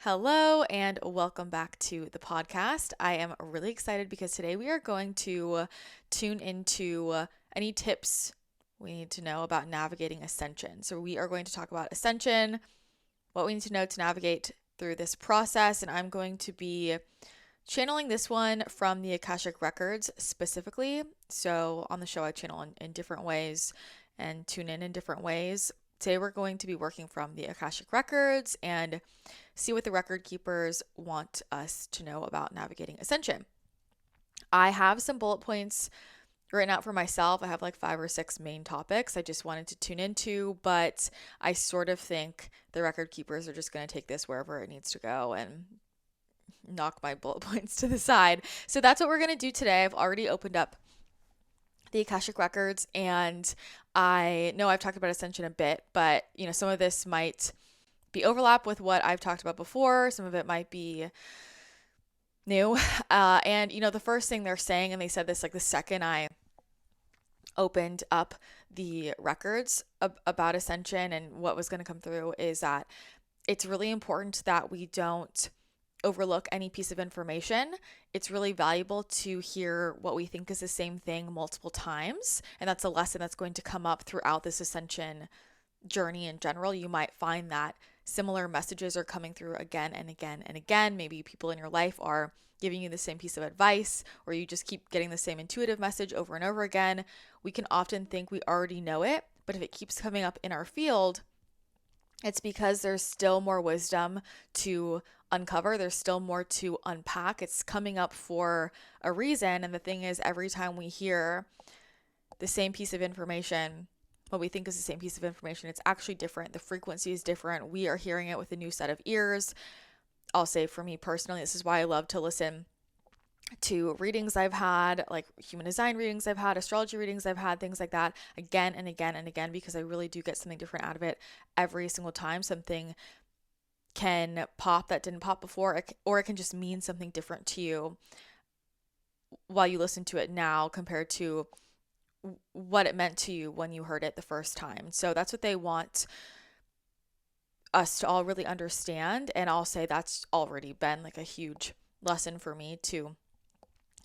Hello and welcome back to the podcast. I am really excited because today we are going to tune into any tips we need to know about navigating Ascension. So, we are going to talk about Ascension, what we need to know to navigate through this process, and I'm going to be channeling this one from the Akashic Records specifically. So, on the show, I channel in different ways and tune in different ways. Today, we're going to be working from the Akashic Records and see what the record keepers want us to know about navigating Ascension. I have some bullet points written out for myself. I have like 5 or 6 main topics I just wanted to tune into, but I sort of think the record keepers are just going to take this wherever it needs to go and knock my bullet points to the side. So that's what we're going to do today. I've already opened up the Akashic Records, and I know I've talked about Ascension a bit, but some of this might be overlap with what I've talked about before. Some of it might be new. And the first thing they're saying, and they said this like the second I opened up the records about Ascension and what was going to come through, is that it's really important that we don't overlook any piece of information. It's really valuable to hear what we think is the same thing multiple times. And that's a lesson that's going to come up throughout this Ascension journey in general. You might find that similar messages are coming through again and again and again. Maybe people in your life are giving you the same piece of advice, or you just keep getting the same intuitive message over and over again. We can often think we already know it, but if it keeps coming up in our field, it's because there's still more wisdom to uncover. There's still more to unpack. It's coming up for a reason. And the thing is, every time we hear the same piece of information, what we think is the same piece of information, it's actually different. The frequency is different. We are hearing it with a new set of ears. I'll say for me personally, this is why I love to listen to readings I've had, like human design readings I've had, astrology readings I've had, things like that, again and again and again, because I really do get something different out of it every single time. Something can pop that didn't pop before, or it can just mean something different to you while you listen to it now compared to what it meant to you when you heard it the first time. So that's what they want us to all really understand. And I'll say that's already been like a huge lesson for me to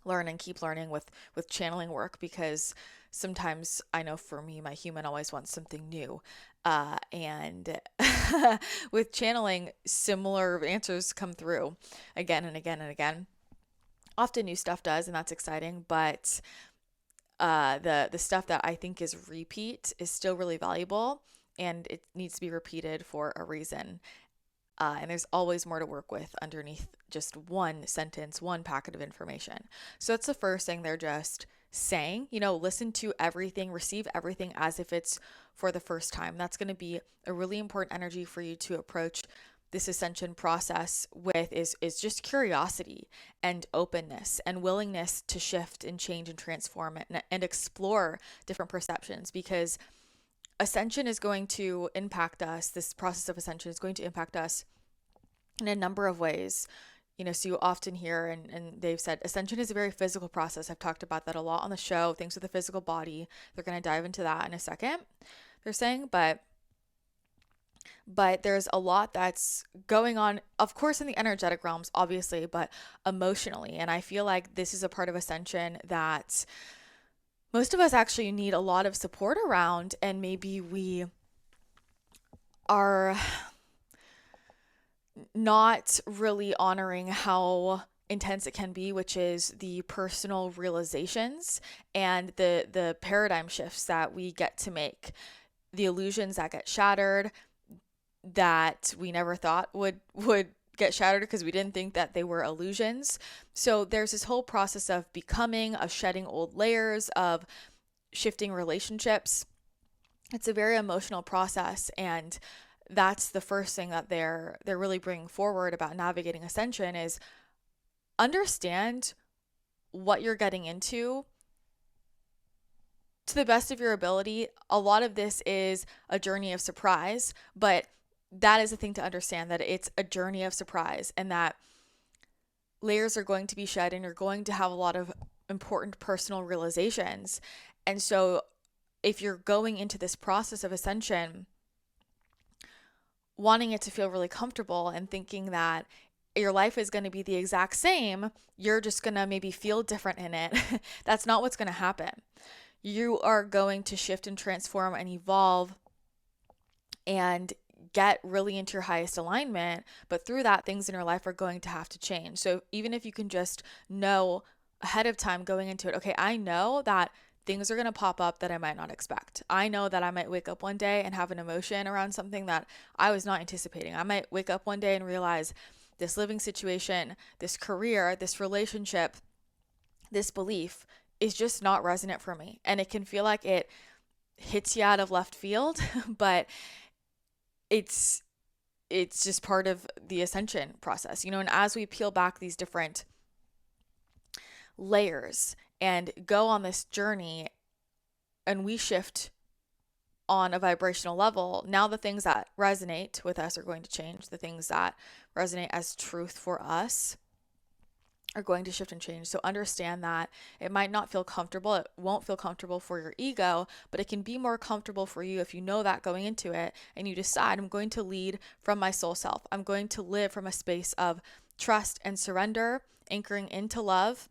learn and keep learning with channeling work, because sometimes I know for me, my human always wants something new. And with channeling, similar answers come through again and again and again. Often new stuff does, and that's exciting, but the stuff that I think is repeat is still really valuable, and it needs to be repeated for a reason. And there's always more to work with underneath just one sentence, one packet of information. So that's the first thing they're just saying. Listen to everything, receive everything as if it's for the first time. That's going to be a really important energy for you to approach this ascension process with, is just curiosity and openness and willingness to shift and change and transform it and explore different perceptions, because ascension is going to impact us. This process of ascension is going to impact us in a number of ways. So you often hear, and they've said, ascension is a very physical process. I've talked about that a lot on the show, things with the physical body. They're going to dive into that in a second, they're saying, but there's a lot that's going on, of course, in the energetic realms, obviously, but emotionally. And I feel like this is a part of ascension that most of us actually need a lot of support around, and maybe we are not really honoring how intense it can be, which is the personal realizations and the paradigm shifts that we get to make, the illusions that get shattered, that we never thought would get shattered because we didn't think that they were illusions. So there's this whole process of becoming, of shedding old layers, of shifting relationships. It's a very emotional process, and that's the first thing that they're really bringing forward about navigating ascension, is understand what you're getting into to the best of your ability. A lot of this is a journey of surprise, but that is the thing to understand, that it's a journey of surprise, and that layers are going to be shed, and you're going to have a lot of important personal realizations. And so if you're going into this process of ascension wanting it to feel really comfortable and thinking that your life is going to be the exact same. You're just going to maybe feel different in it. That's not what's going to happen. You are going to shift and transform and evolve and get really into your highest alignment. But through that, things in your life are going to have to change. So even if you can just know ahead of time going into it, okay, I know that things are going to pop up that I might not expect. I know that I might wake up one day and have an emotion around something that I was not anticipating. I might wake up one day and realize this living situation, this career, this relationship, this belief is just not resonant for me. And it can feel like it hits you out of left field, but it's just part of the ascension process, and as we peel back these different layers and go on this journey and we shift on a vibrational level, now the things that resonate with us are going to change. The things that resonate as truth for us are going to shift and change. So understand that it might not feel comfortable. It won't feel comfortable for your ego, but it can be more comfortable for you if you know that going into it and you decide, I'm going to lead from my soul self. I'm going to live from a space of trust and surrender, anchoring into love.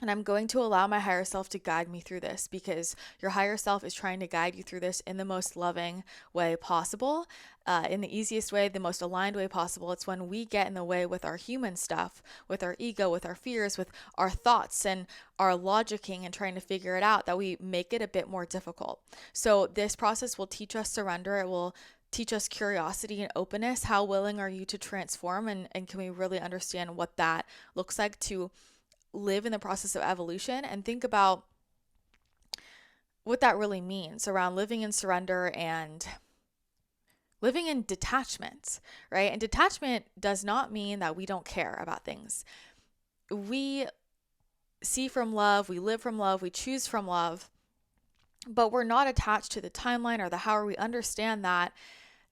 And I'm going to allow my higher self to guide me through this, because your higher self is trying to guide you through this in the most loving way possible, in the easiest way, the most aligned way possible. It's when we get in the way with our human stuff, with our ego, with our fears, with our thoughts and our logicking and trying to figure it out, that we make it a bit more difficult. So this process will teach us surrender. It will teach us curiosity and openness. How willing are you to transform? And can we really understand what that looks like to live in the process of evolution, and think about what that really means around living in surrender and living in detachment, right? And detachment does not mean that we don't care about things. We see from love, we live from love, we choose from love, but we're not attached to the timeline or the how. We understand that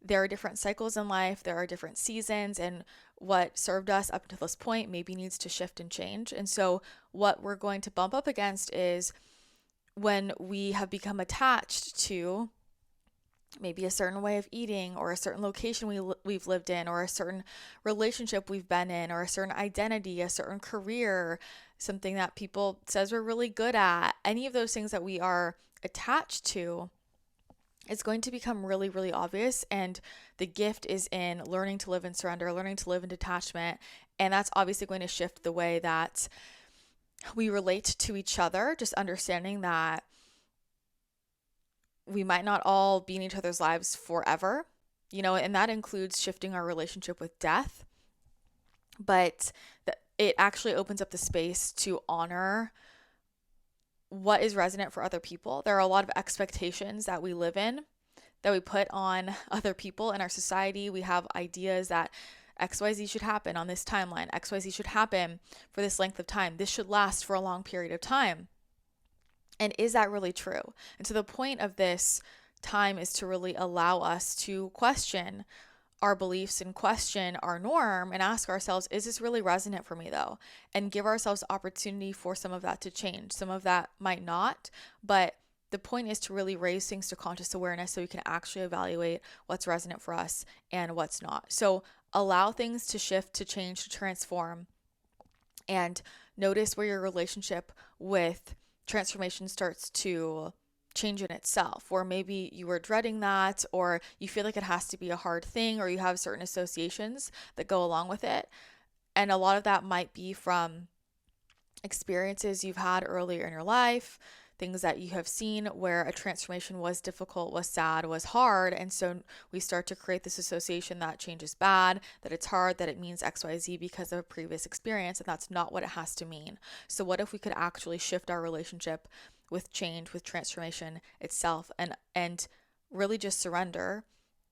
there are different cycles in life, there are different seasons, and what served us up to this point maybe needs to shift and change. And so what we're going to bump up against is when we have become attached to maybe a certain way of eating, or a certain location we've lived in, or a certain relationship we've been in, or a certain identity, a certain career, something that people says we're really good at. Any of those things that we are attached to, it's going to become really, really obvious. And the gift is in learning to live in surrender, learning to live in detachment. And that's obviously going to shift the way that we relate to each other, just understanding that we might not all be in each other's lives forever, and that includes shifting our relationship with death. But it actually opens up the space to honor what is resonant for other people. There are a lot of expectations that we live in, that we put on other people in our society. We have ideas that XYZ should happen on this timeline. XYZ should happen for this length of time. This should last for a long period of time. And is that really true? And so the point of this time is to really allow us to question our beliefs and question our norm and ask ourselves, is this really resonant for me though? And give ourselves opportunity for some of that to change. Some of that might not, but the point is to really raise things to conscious awareness so we can actually evaluate what's resonant for us and what's not. So allow things to shift, to change, to transform, and notice where your relationship with transformation starts to change in itself, or maybe you were dreading that, or you feel like it has to be a hard thing, or you have certain associations that go along with it. And a lot of that might be from experiences you've had earlier in your life, things that you have seen where a transformation was difficult, was sad, was hard. And so we start to create this association that change is bad, that it's hard, that it means XYZ because of a previous experience. And that's not what it has to mean. So what if we could actually shift our relationship with change, with transformation itself, and really just surrender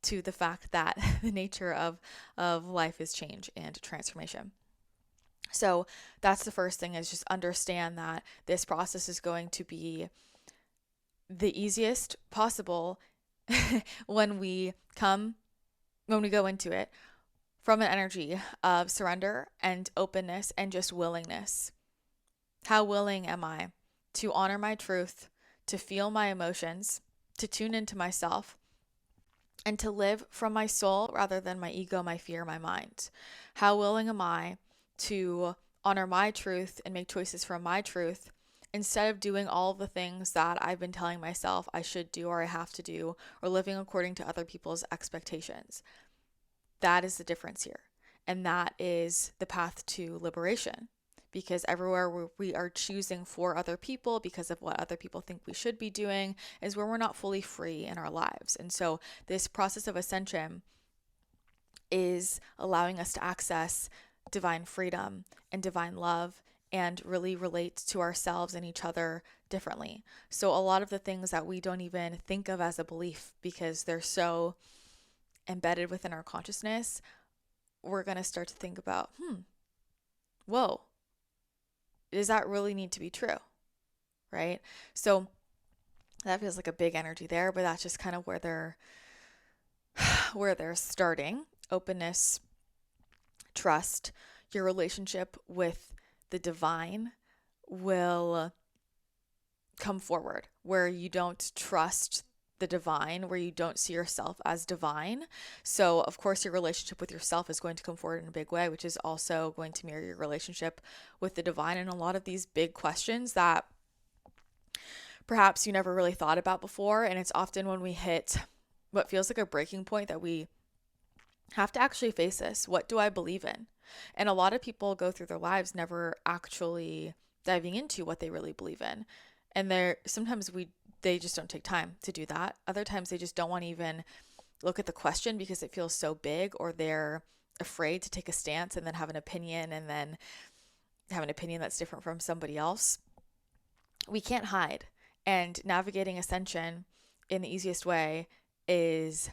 to the fact that the nature of life is change and transformation. So that's the first thing, is just understand that this process is going to be the easiest possible when we go into it from an energy of surrender and openness and just willingness. How willing am I to honor my truth, to feel my emotions, to tune into myself, and to live from my soul rather than my ego, my fear, my mind. How willing am I to honor my truth and make choices from my truth instead of doing all of the things that I've been telling myself I should do or I have to do, or living according to other people's expectations? That is the difference here. And that is the path to liberation. Because everywhere where we are choosing for other people because of what other people think we should be doing is where we're not fully free in our lives. And so this process of ascension is allowing us to access divine freedom and divine love and really relate to ourselves and each other differently. So a lot of the things that we don't even think of as a belief because they're so embedded within our consciousness, we're going to start to think about, whoa, does that really need to be true? Right? So that feels like a big energy there, but that's just kind of where they're starting. Openness, trust, your relationship with the divine will come forward, where you don't trust the divine, where you don't see yourself as divine. So of course your relationship with yourself is going to come forward in a big way, which is also going to mirror your relationship with the divine. And a lot of these big questions that perhaps you never really thought about before, and it's often when we hit what feels like a breaking point that we have to actually face this. What do I believe in? And a lot of people go through their lives never actually diving into what they really believe in. And they just don't take time to do that. Other times they just don't want to even look at the question because it feels so big, or they're afraid to take a stance and then have an opinion and then have an opinion that's different from somebody else. We can't hide. And navigating ascension in the easiest way is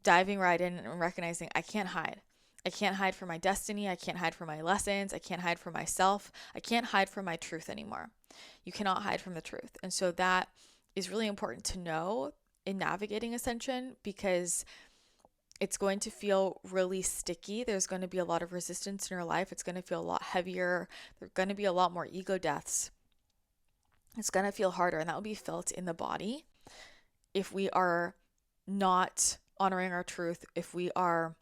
diving right in and recognizing I can't hide. I can't hide from my destiny. I can't hide from my lessons. I can't hide from myself. I can't hide from my truth anymore. You cannot hide from the truth. And so that is really important to know in navigating ascension, because it's going to feel really sticky. There's going to be a lot of resistance in your life. It's going to feel a lot heavier. There's going to be a lot more ego deaths. It's going to feel harder, and that will be felt in the body if we are not honoring our truth, if we are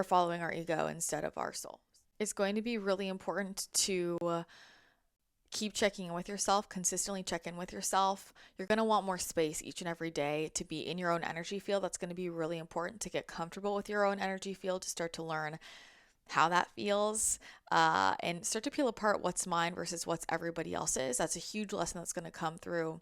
following our ego instead of our soul. It's going to be really important to keep checking in with yourself, consistently check in with yourself. You're going to want more space each and every day to be in your own energy field. That's going to be really important to get comfortable with your own energy field, to start to learn how that feels, and start to peel apart what's mine versus what's everybody else's. That's a huge lesson that's going to come through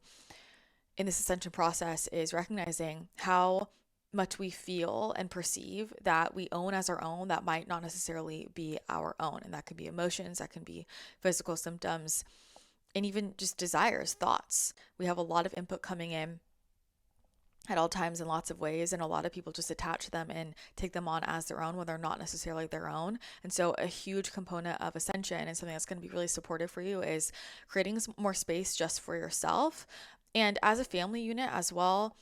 in this ascension process, is recognizing how much we feel and perceive that we own as our own that might not necessarily be our own. And that could be emotions, that can be physical symptoms, and even just desires, thoughts. We have a lot of input coming in at all times in lots of ways, and a lot of people just attach them and take them on as their own when they're not necessarily their own. And so a huge component of ascension, and something that's going to be really supportive for you, is creating more space just for yourself, and as a family unit as well,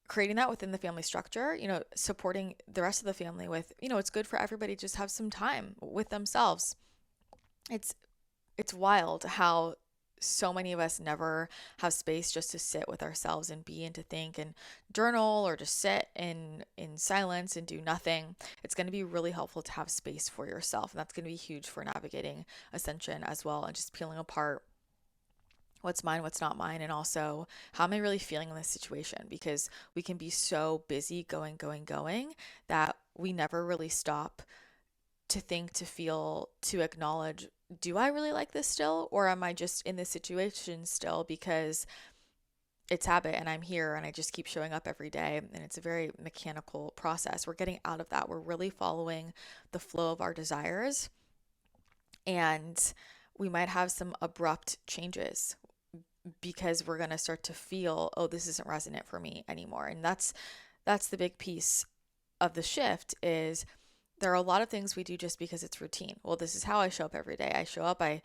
creating that within the family structure, supporting the rest of the family with, it's good for everybody to just have some time with themselves. It's wild how so many of us never have space just to sit with ourselves and be and to think and journal, or just sit in silence and do nothing. It's going to be really helpful to have space for yourself, and that's going to be huge for navigating ascension as well, and just peeling apart what's mine, what's not mine, and also how am I really feeling in this situation, because we can be so busy going that we never really stop to think, to feel, to acknowledge, do I really like this still, or am I just in this situation still because it's habit and I'm here and I just keep showing up every day, and it's a very mechanical process. We're getting out of that. We're really following the flow of our desires, and we might have some abrupt changes because we're going to start to feel, oh, this isn't resonant for me anymore. And that's the big piece of the shift, is there are a lot of things we do just because it's routine. Well, this is how I show up every day. I show up, I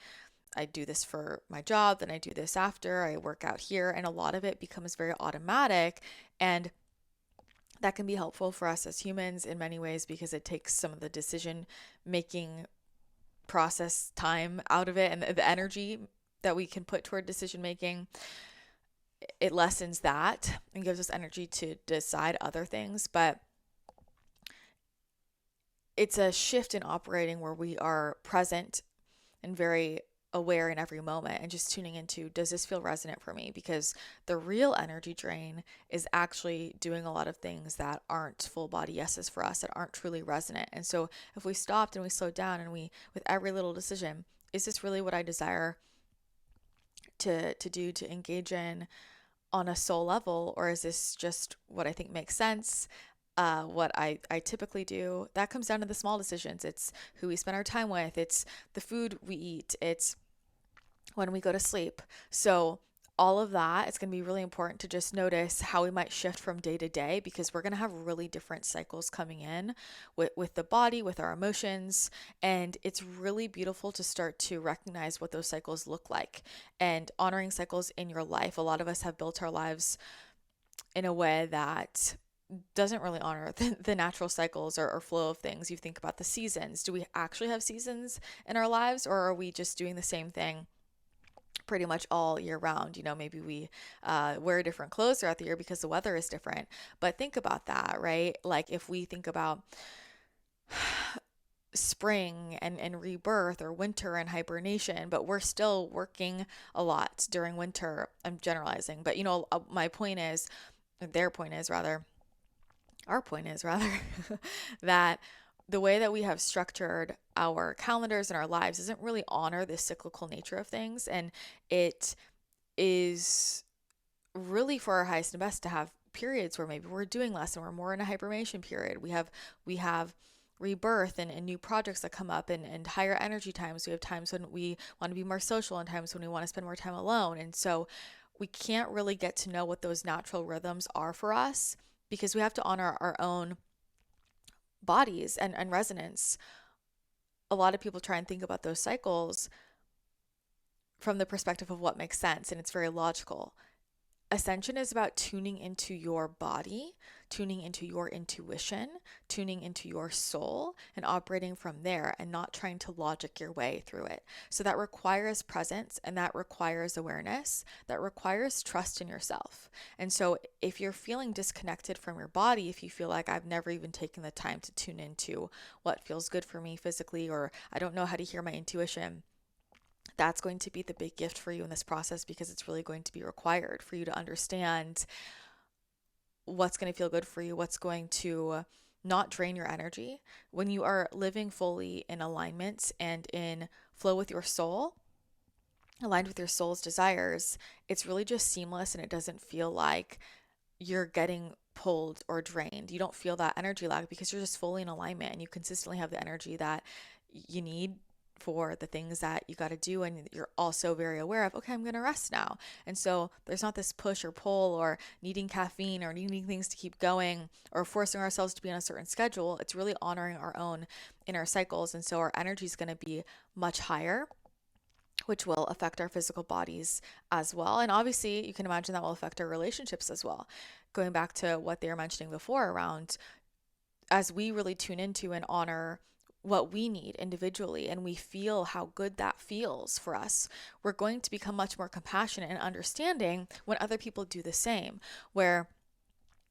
do this for my job, then I do this after, I work out here, and a lot of it becomes very automatic, and that can be helpful for us as humans in many ways, because it takes some of the decision making process time out of it, and the energy that we can put toward decision making. it lessens that and gives us energy to decide other things. But it's a shift in operating where we are present and very aware in every moment and just tuning into, does this feel resonant for me? Because the real energy drain is actually doing a lot of things that aren't full body yeses for us, that aren't truly resonant. And so if we stopped and we slowed down and we, with every little decision, is this really what I desire to do, to engage in on a soul level, or is this just what I think makes sense? What I typically do, that comes down to the small decisions. It's who we spend our time with, it's the food we eat, it's when we go to sleep. So all of that, it's going to be really important to just notice how we might shift from day to day, because we're going to have really different cycles coming in with the body, with our emotions. And it's really beautiful to start to recognize what those cycles look like and honoring cycles in your life. A lot of us have built our lives in a way that doesn't really honor the natural cycles or flow of things. You think about the seasons. Do we actually have seasons in our lives, or are we just doing the same thing pretty much all year round? You know, maybe we wear different clothes throughout the year because the weather is different. But think about that, right? Like if we think about spring and rebirth, or winter and hibernation, but we're still working a lot during winter. I'm generalizing, but my point is, their point is rather, our point is rather, that the way that we have structured our calendars and our lives doesn't really honor the cyclical nature of things. And it is really for our highest and best to have periods where maybe we're doing less and we're more in a hibernation period. We have rebirth and new projects that come up, and higher energy times. We have times when we want to be more social and times when we want to spend more time alone. And so we can't really get to know what those natural rhythms are for us, because we have to honor our own bodies and resonance. A lot of people try and think about those cycles from the perspective of what makes sense, and it's very logical. Ascension is about tuning into your body, tuning into your intuition, tuning into your soul, and operating from there, and not trying to logic your way through it. So that requires presence, and that requires awareness, that requires trust in yourself. And so if you're feeling disconnected from your body, if you feel like I've never even taken the time to tune into what feels good for me physically, or I don't know how to hear my intuition, that's going to be the big gift for you in this process, because it's really going to be required for you to understand what's going to feel good for you, what's going to not drain your energy. When you are living fully in alignment and in flow with your soul, aligned with your soul's desires, it's really just seamless, and it doesn't feel like you're getting pulled or drained. You don't feel that energy lag, because you're just fully in alignment and you consistently have the energy that you need for the things that you got to do. And you're also very aware of, okay, I'm going to rest now. And so there's not this push or pull or needing caffeine or needing things to keep going or forcing ourselves to be on a certain schedule. It's really honoring our own inner cycles. And so our energy is going to be much higher, which will affect our physical bodies as well. And obviously you can imagine that will affect our relationships as well. Going back to what they were mentioning before around, as we really tune into and honor what we need individually, and we feel how good that feels for us, we're going to become much more compassionate and understanding when other people do the same. Where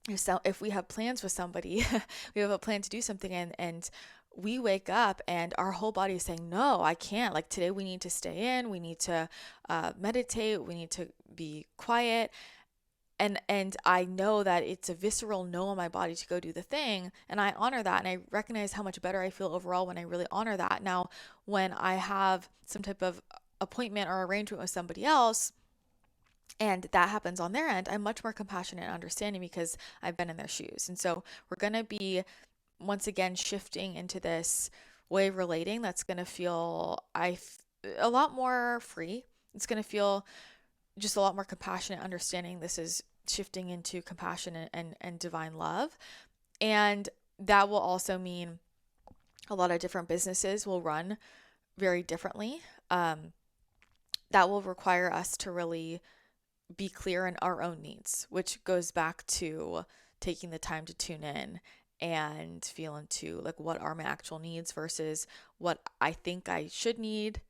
if we have plans with somebody, we have a plan to do something, and we wake up and our whole body is saying, no, I can't. Like today we need to stay in, we need to meditate, we need to be quiet. And I know that it's a visceral no in my body to go do the thing, and I honor that, and I recognize how much better I feel overall when I really honor that. Now, when I have some type of appointment or arrangement with somebody else, and that happens on their end, I'm much more compassionate and understanding because I've been in their shoes. And so we're going to be, once again, shifting into this way of relating that's going to feel a lot more free. It's going to feel just a lot more compassionate, understanding this is shifting into compassion and divine love. And that will also mean a lot of different businesses will run very differently. That will require us to really be clear in our own needs, which goes back to taking the time to tune in and feel into like, what are my actual needs versus what I think I should need.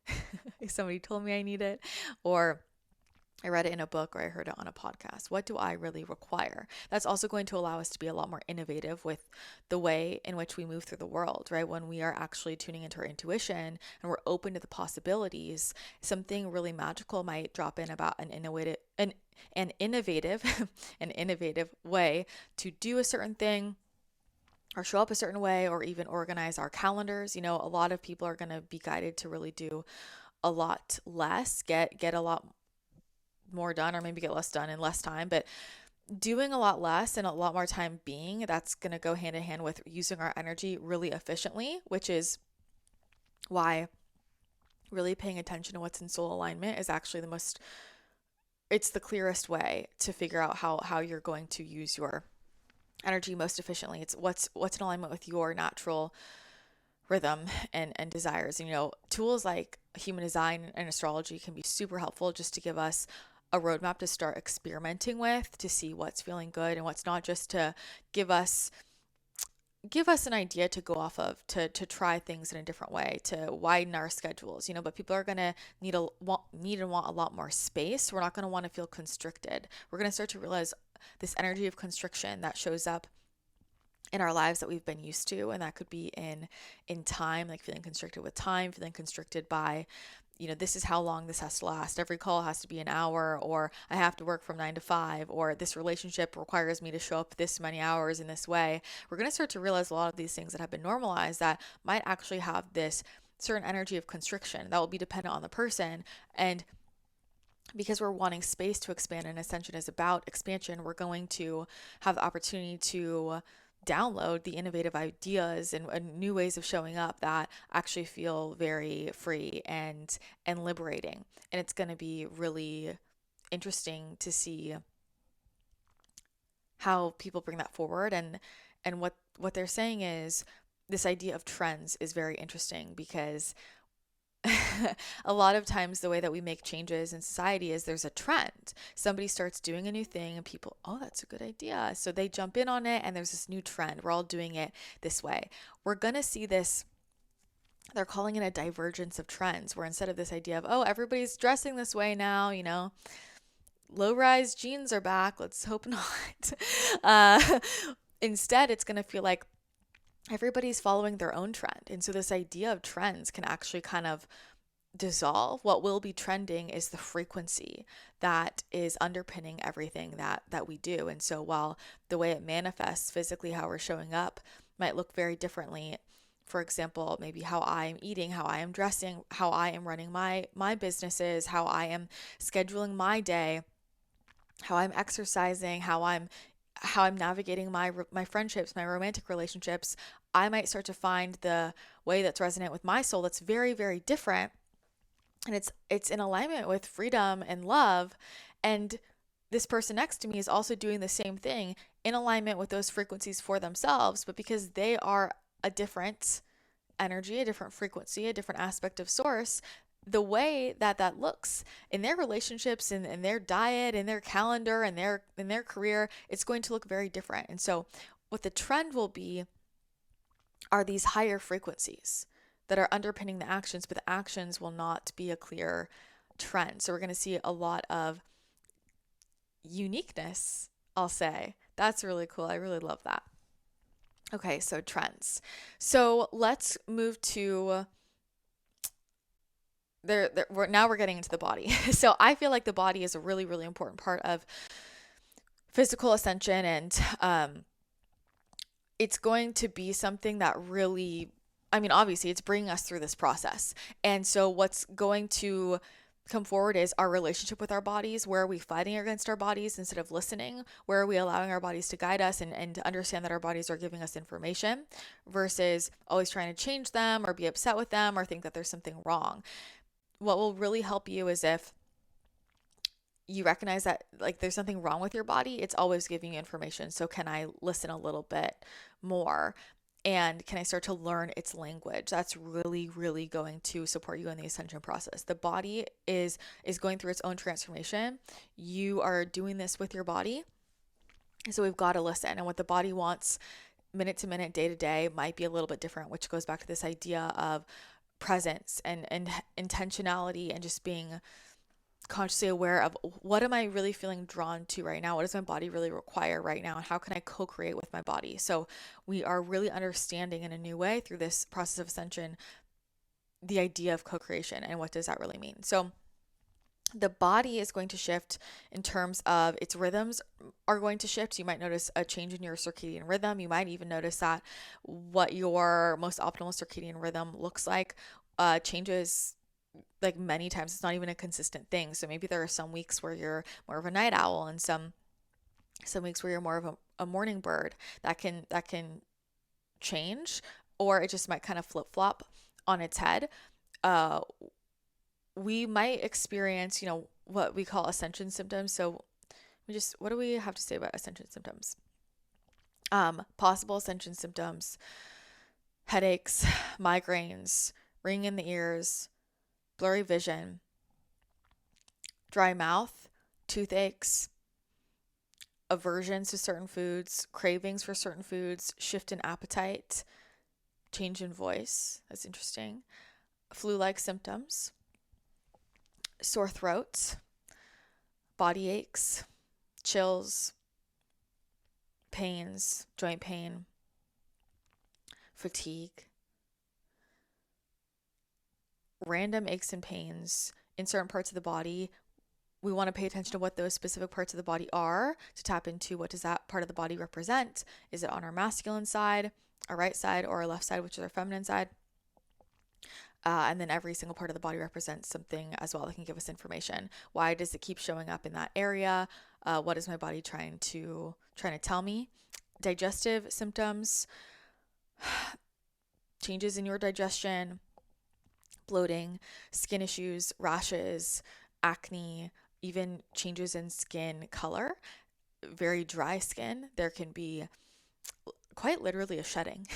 If somebody told me I need it, or I read it in a book or I heard it on a podcast. What do I really require? That's also going to allow us to be a lot more innovative with the way in which we move through the world, right? When we are actually tuning into our intuition and we're open to the possibilities, something really magical might drop in about an innovative an innovative way to do a certain thing or show up a certain way or even organize our calendars. You know, a lot of people are going to be guided to really do a lot less, get a lot more done, or maybe get less done in less time, but doing a lot less and a lot more time being, that's going to go hand in hand with using our energy really efficiently, which is why really paying attention to what's in soul alignment is actually it's the clearest way to figure out how you're going to use your energy most efficiently. It's what's in alignment with your natural rhythm and desires. And, you know, tools like human design and astrology can be super helpful just to give us a roadmap to start experimenting with, to see what's feeling good and what's not, just to give us an idea to go off of, to try things in a different way, to widen our schedules, you know. But people are going to need and want a lot more space. We're not going to want to feel constricted. We're going to start to realize this energy of constriction that shows up in our lives that we've been used to, and that could be in time, like feeling constricted with time, feeling constricted by, you know, this is how long this has to last. Every call has to be an hour, or I have to work from 9 to 5, or this relationship requires me to show up this many hours in this way. We're going to start to realize a lot of these things that have been normalized that might actually have this certain energy of constriction that will be dependent on the person. And because we're wanting space to expand, and Ascension is about expansion, we're going to have the opportunity to download the innovative ideas and new ways of showing up that actually feel very free and liberating. And it's going to be really interesting to see how people bring that forward. And what they're saying is this idea of trends is very interesting, because a lot of times the way that we make changes in society is there's a trend. Somebody starts doing a new thing and people, oh, that's a good idea. So they jump in on it and there's this new trend. We're all doing it this way. We're going to see this. They're calling it a divergence of trends, where instead of this idea of, oh, everybody's dressing this way now, you know, low-rise jeans are back. Let's hope not. Instead, it's going to feel like everybody's following their own trend. And so this idea of trends can actually kind of dissolve. What will be trending is the frequency that is underpinning everything that we do. And so while the way it manifests physically, how we're showing up, might look very differently, for example, maybe how I am eating, how I am dressing, how I am running my businesses, how I am scheduling my day, how I'm exercising, how I'm navigating my friendships, my romantic relationships, I might start to find the way that's resonant with my soul that's very, very different. And it's in alignment with freedom and love. And this person next to me is also doing the same thing in alignment with those frequencies for themselves, but because they are a different energy, a different frequency, a different aspect of source, the way that looks in their relationships, in their diet, in their calendar, in their career, it's going to look very different. And so what the trend will be are these higher frequencies that are underpinning the actions, but the actions will not be a clear trend. So we're going to see a lot of uniqueness, I'll say. That's really cool. I really love that. Okay, so trends. So let's move to now we're getting into the body. So I feel like the body is a really, really important part of physical ascension, and it's going to be something that really, I mean, obviously it's bringing us through this process. And so what's going to come forward is our relationship with our bodies. Where are we fighting against our bodies instead of listening? Where are we allowing our bodies to guide us and to understand that our bodies are giving us information, versus always trying to change them or be upset with them or think that there's something wrong? What will really help you is if you recognize that like there's something wrong with your body, it's always giving you information. So can I listen a little bit more? And can I start to learn its language? That's really, really going to support you in the ascension process. The body is going through its own transformation. You are doing this with your body. So we've got to listen. And what the body wants minute to minute, day to day might be a little bit different, which goes back to this idea of presence and intentionality and just being consciously aware of what am I really feeling drawn to right now? What does my body really require right now? And how can I co-create with my body? So we are really understanding in a new way through this process of ascension the idea of co-creation and what does that really mean. So the body is going to shift in terms of its rhythms are going to shift. You might notice a change in your circadian rhythm. You might even notice that what your most optimal circadian rhythm looks like changes like many times. It's not even a consistent thing. So maybe there are some weeks where you're more of a night owl and some weeks where you're more of a morning bird. That can change, or it just might kind of flip-flop on its head. Uh, we might experience, what we call ascension symptoms. So what do we have to say about ascension symptoms? Possible ascension symptoms: headaches, migraines, ringing in the ears, blurry vision, dry mouth, toothaches, aversions to certain foods, cravings for certain foods, shift in appetite, change in voice. That's interesting. Flu-like symptoms, sore throats, body aches, chills, pains, joint pain, fatigue, random aches and pains in certain parts of the body. We want to pay attention to what those specific parts of the body are to tap into what does that part of the body represent. Is it on our masculine side, our right side, or our left side, which is our feminine side? And then every single part of the body represents something as well that can give us information. Why does it keep showing up in that area? What is my body trying to tell me? Digestive symptoms, changes in your digestion, bloating, skin issues, rashes, acne, even changes in skin color, very dry skin. There can be quite literally a shedding,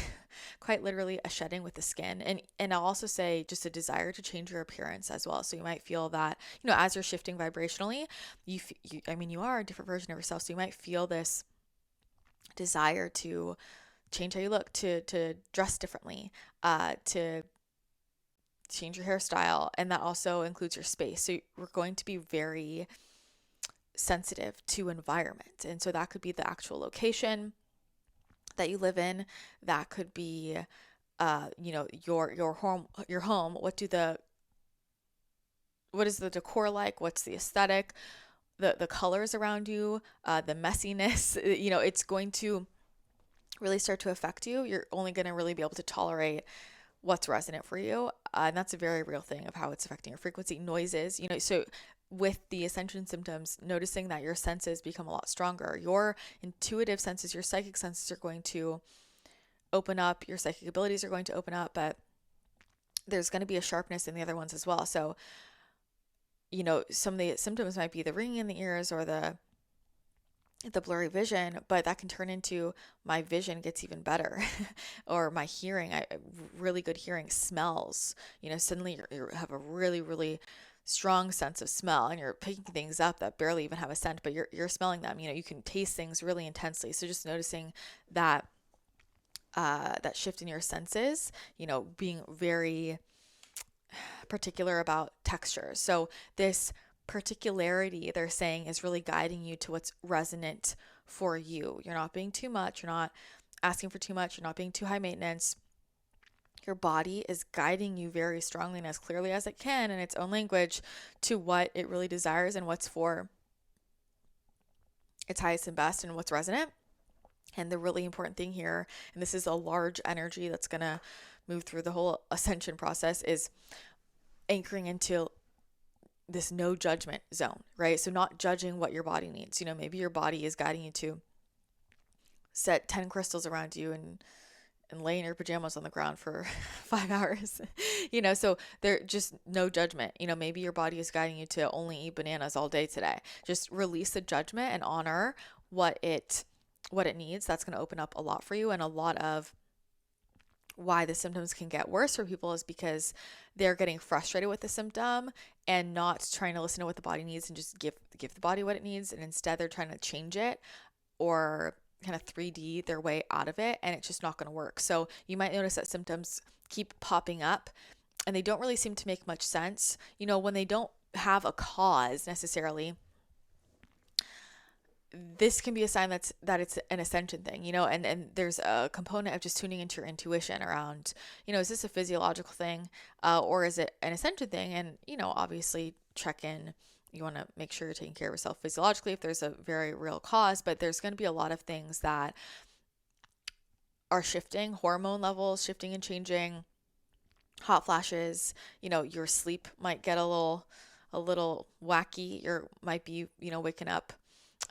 quite literally a shedding with the skin. And I'll also say just a desire to change your appearance as well. So you might feel that, as you're shifting vibrationally, you are a different version of yourself. So you might feel this desire to change how you look, to dress differently, to change your hairstyle. And that also includes your space. So we're going to be very sensitive to environment. And so that could be the actual location that you live in. That could be, your home. What is the decor like? What's the aesthetic? The colors around you, the messiness, it's going to really start to affect you. You're only going to really be able to tolerate what's resonant for you. And that's a very real thing of how it's affecting your frequency. Noises, so with the ascension symptoms, noticing that your senses become a lot stronger. Your intuitive senses, your psychic senses are going to open up. Your psychic abilities are going to open up, but there's going to be a sharpness in the other ones as well. So, some of the symptoms might be the ringing in the ears or the blurry vision, but that can turn into my vision gets even better or my hearing, really good hearing. Smells, suddenly you have a really, really strong sense of smell and you're picking things up that barely even have a scent, but you're smelling them. You can taste things really intensely. So just noticing that that shift in your senses, being very particular about textures. So this particularity, they're saying, is really guiding you to what's resonant for you. You're not being too much. You're not asking for too much. You're not being too high maintenance. Your body is guiding you very strongly and as clearly as it can in its own language to what it really desires and what's for its highest and best and what's resonant. And the really important thing here, and this is a large energy that's going to move through the whole ascension process, is anchoring into this no judgment zone, right? So not judging what your body needs. Maybe your body is guiding you to set 10 crystals around you and lay in your pajamas on the ground for 5 hours, so there just no judgment. Maybe your body is guiding you to only eat bananas all day today. Just release the judgment and honor what it needs. That's going to open up a lot for you. And a lot of why the symptoms can get worse for people is because they're getting frustrated with the symptom and not trying to listen to what the body needs and just give the body what it needs. And instead they're trying to change it or kind of 3D their way out of it. And it's just not going to work. So you might notice that symptoms keep popping up and they don't really seem to make much sense. When they don't have a cause necessarily, this can be a sign that it's an ascension thing, and there's a component of just tuning into your intuition around, is this a physiological thing, or is it an ascension thing? And, obviously check in. You want to make sure you're taking care of yourself physiologically if there's a very real cause, but there's going to be a lot of things that are shifting, hormone levels shifting and changing, hot flashes, your sleep might get a little wacky. You might be, waking up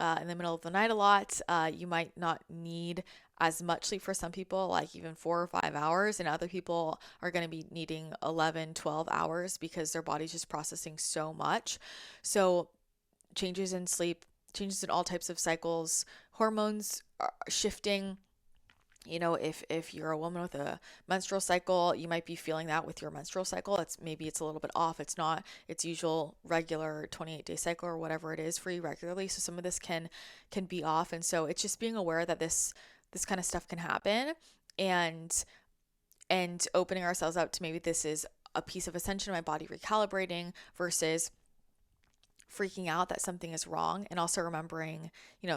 in the middle of the night a lot. You might not need as much sleep for some people, like even 4 or 5 hours, and other people are going to be needing 11, 12 hours because their body's just processing so much. So changes in sleep, changes in all types of cycles, hormones are shifting. If you're a woman with a menstrual cycle, you might be feeling that with your menstrual cycle. It's a little bit off. It's not its usual regular 28-day cycle or whatever it is for you regularly. So some of this can be off. And so it's just being aware that this kind of stuff can happen, and opening ourselves up to maybe this is a piece of ascension, my body recalibrating, versus freaking out that something is wrong. And also remembering,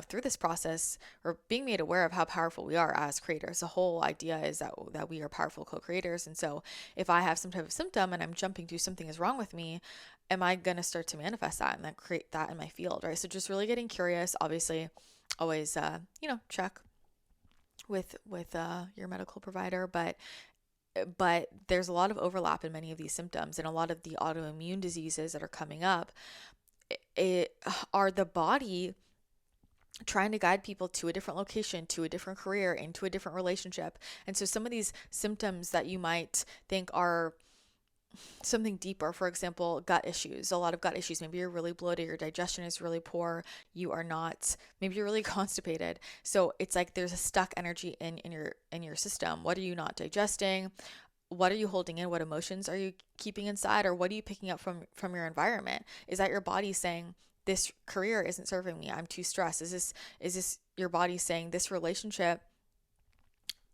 through this process, or being made aware of how powerful we are as creators. The whole idea is that we are powerful co-creators. And so if I have some type of symptom and I'm jumping to something is wrong with me, am I going to start to manifest that and then create that in my field, right? So just really getting curious. Obviously always check with your medical provider, but there's a lot of overlap in many of these symptoms, and a lot of the autoimmune diseases that are coming up are the body trying to guide people to a different location, to a different career, into a different relationship. And so some of these symptoms that you might think are something deeper, for example, gut issues, a lot of gut issues. Maybe you're really bloated, your digestion is really poor, maybe you're really constipated. So it's like there's a stuck energy in your system. What are you not digesting? What are you holding in? What emotions are you keeping inside? Or what are you picking up from your environment? Is that your body saying, this career isn't serving me, I'm too stressed? Is this your body saying, this relationship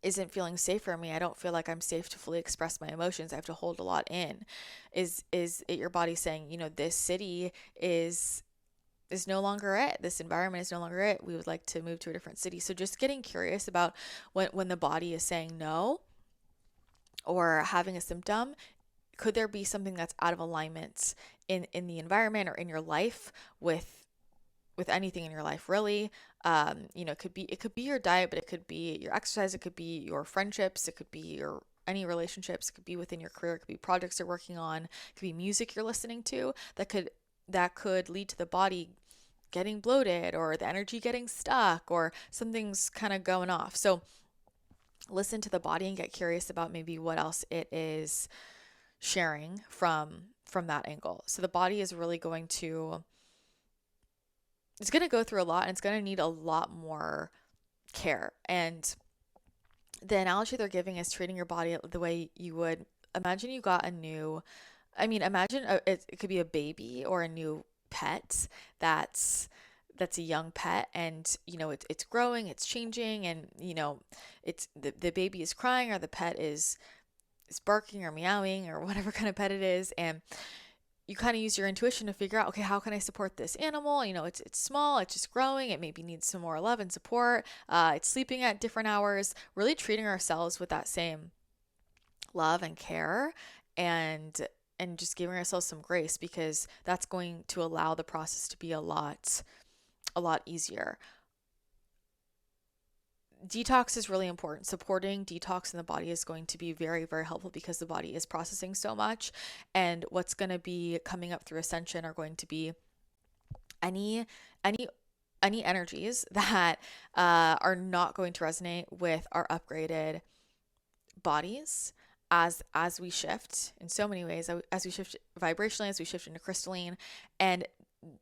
isn't feeling safe for me, I don't feel like I'm safe to fully express my emotions, I have to hold a lot in? Is it your body saying, this city is no longer it, this environment is no longer it, we would like to move to a different city? So just getting curious about when the body is saying no, or having a symptom, could there be something that's out of alignment in the environment or in your life, with anything in your life, really? It could be your diet, but it could be your exercise, it could be your friendships, it could be your any relationships, it could be within your career, it could be projects you're working on, it could be music you're listening to that could lead to the body getting bloated, or the energy getting stuck, or something's kind of going off. So listen to the body and get curious about maybe what else it is sharing from that angle. So the body is really it's going to go through a lot, and it's going to need a lot more care. And the analogy they're giving is treating your body the way you would imagine you got it could be a baby or a new pet that's a young pet, and it's growing, it's changing, and it's the baby is crying, or the pet is barking or meowing, or whatever kind of pet it is, and you kind of use your intuition to figure out, okay, how can I support this animal? It's small, it's just growing, it maybe needs some more love and support, it's sleeping at different hours. Really treating ourselves with that same love and care, and just giving ourselves some grace, because that's going to allow the process to be a lot easier. Detox is really important. Supporting detox in the body is going to be very, very helpful, because the body is processing so much. And what's going to be coming up through Ascension are going to be any energies that are not going to resonate with our upgraded bodies, as we shift in so many ways, as we shift vibrationally, as we shift into crystalline. And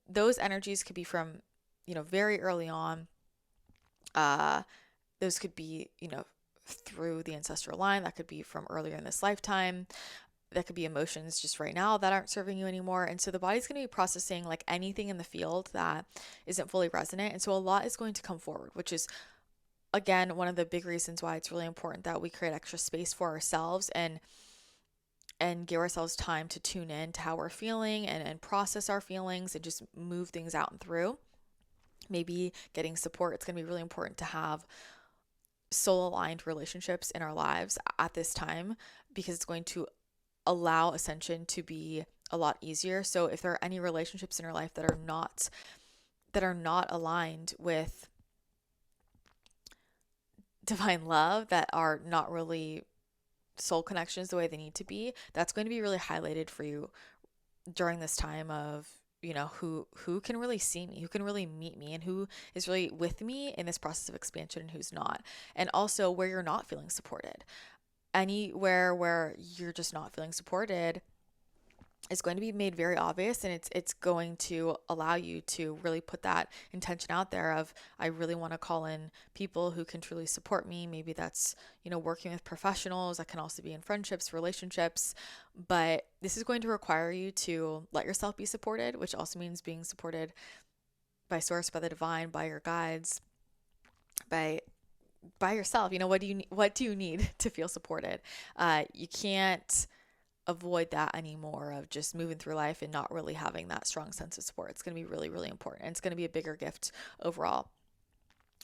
those energies could be from very early on. Those could be, through the ancestral line. That could be from earlier in this lifetime. That could be emotions just right now that aren't serving you anymore. And so the body's going to be processing like anything in the field that isn't fully resonant. And so a lot is going to come forward, which is, again, one of the big reasons why it's really important that we create extra space for ourselves, and and give ourselves time to tune in to how we're feeling and process our feelings and just move things out and through. Maybe getting support. It's going to be really important to have soul aligned relationships in our lives at this time, because it's going to allow ascension to be a lot easier. So if there are any relationships in your life that are not aligned with divine love, that are not really soul connections the way they need to be, that's going to be really highlighted for you during this time of, who can really see me, who can really meet me, and who is really with me in this process of expansion and who's not. And also where you're not feeling supported. Anywhere where you're just not feeling supported is going to be made very obvious, and it's going to allow you to really put that intention out there of, I really want to call in people who can truly support me. Maybe that's, working with professionals. That can also be in friendships, relationships, but this is going to require you to let yourself be supported, which also means being supported by source, by the divine, by your guides, by yourself. What do you need to feel supported? You can't avoid that anymore, of just moving through life and not really having that strong sense of support. It's going to be really, really important. And it's going to be a bigger gift overall.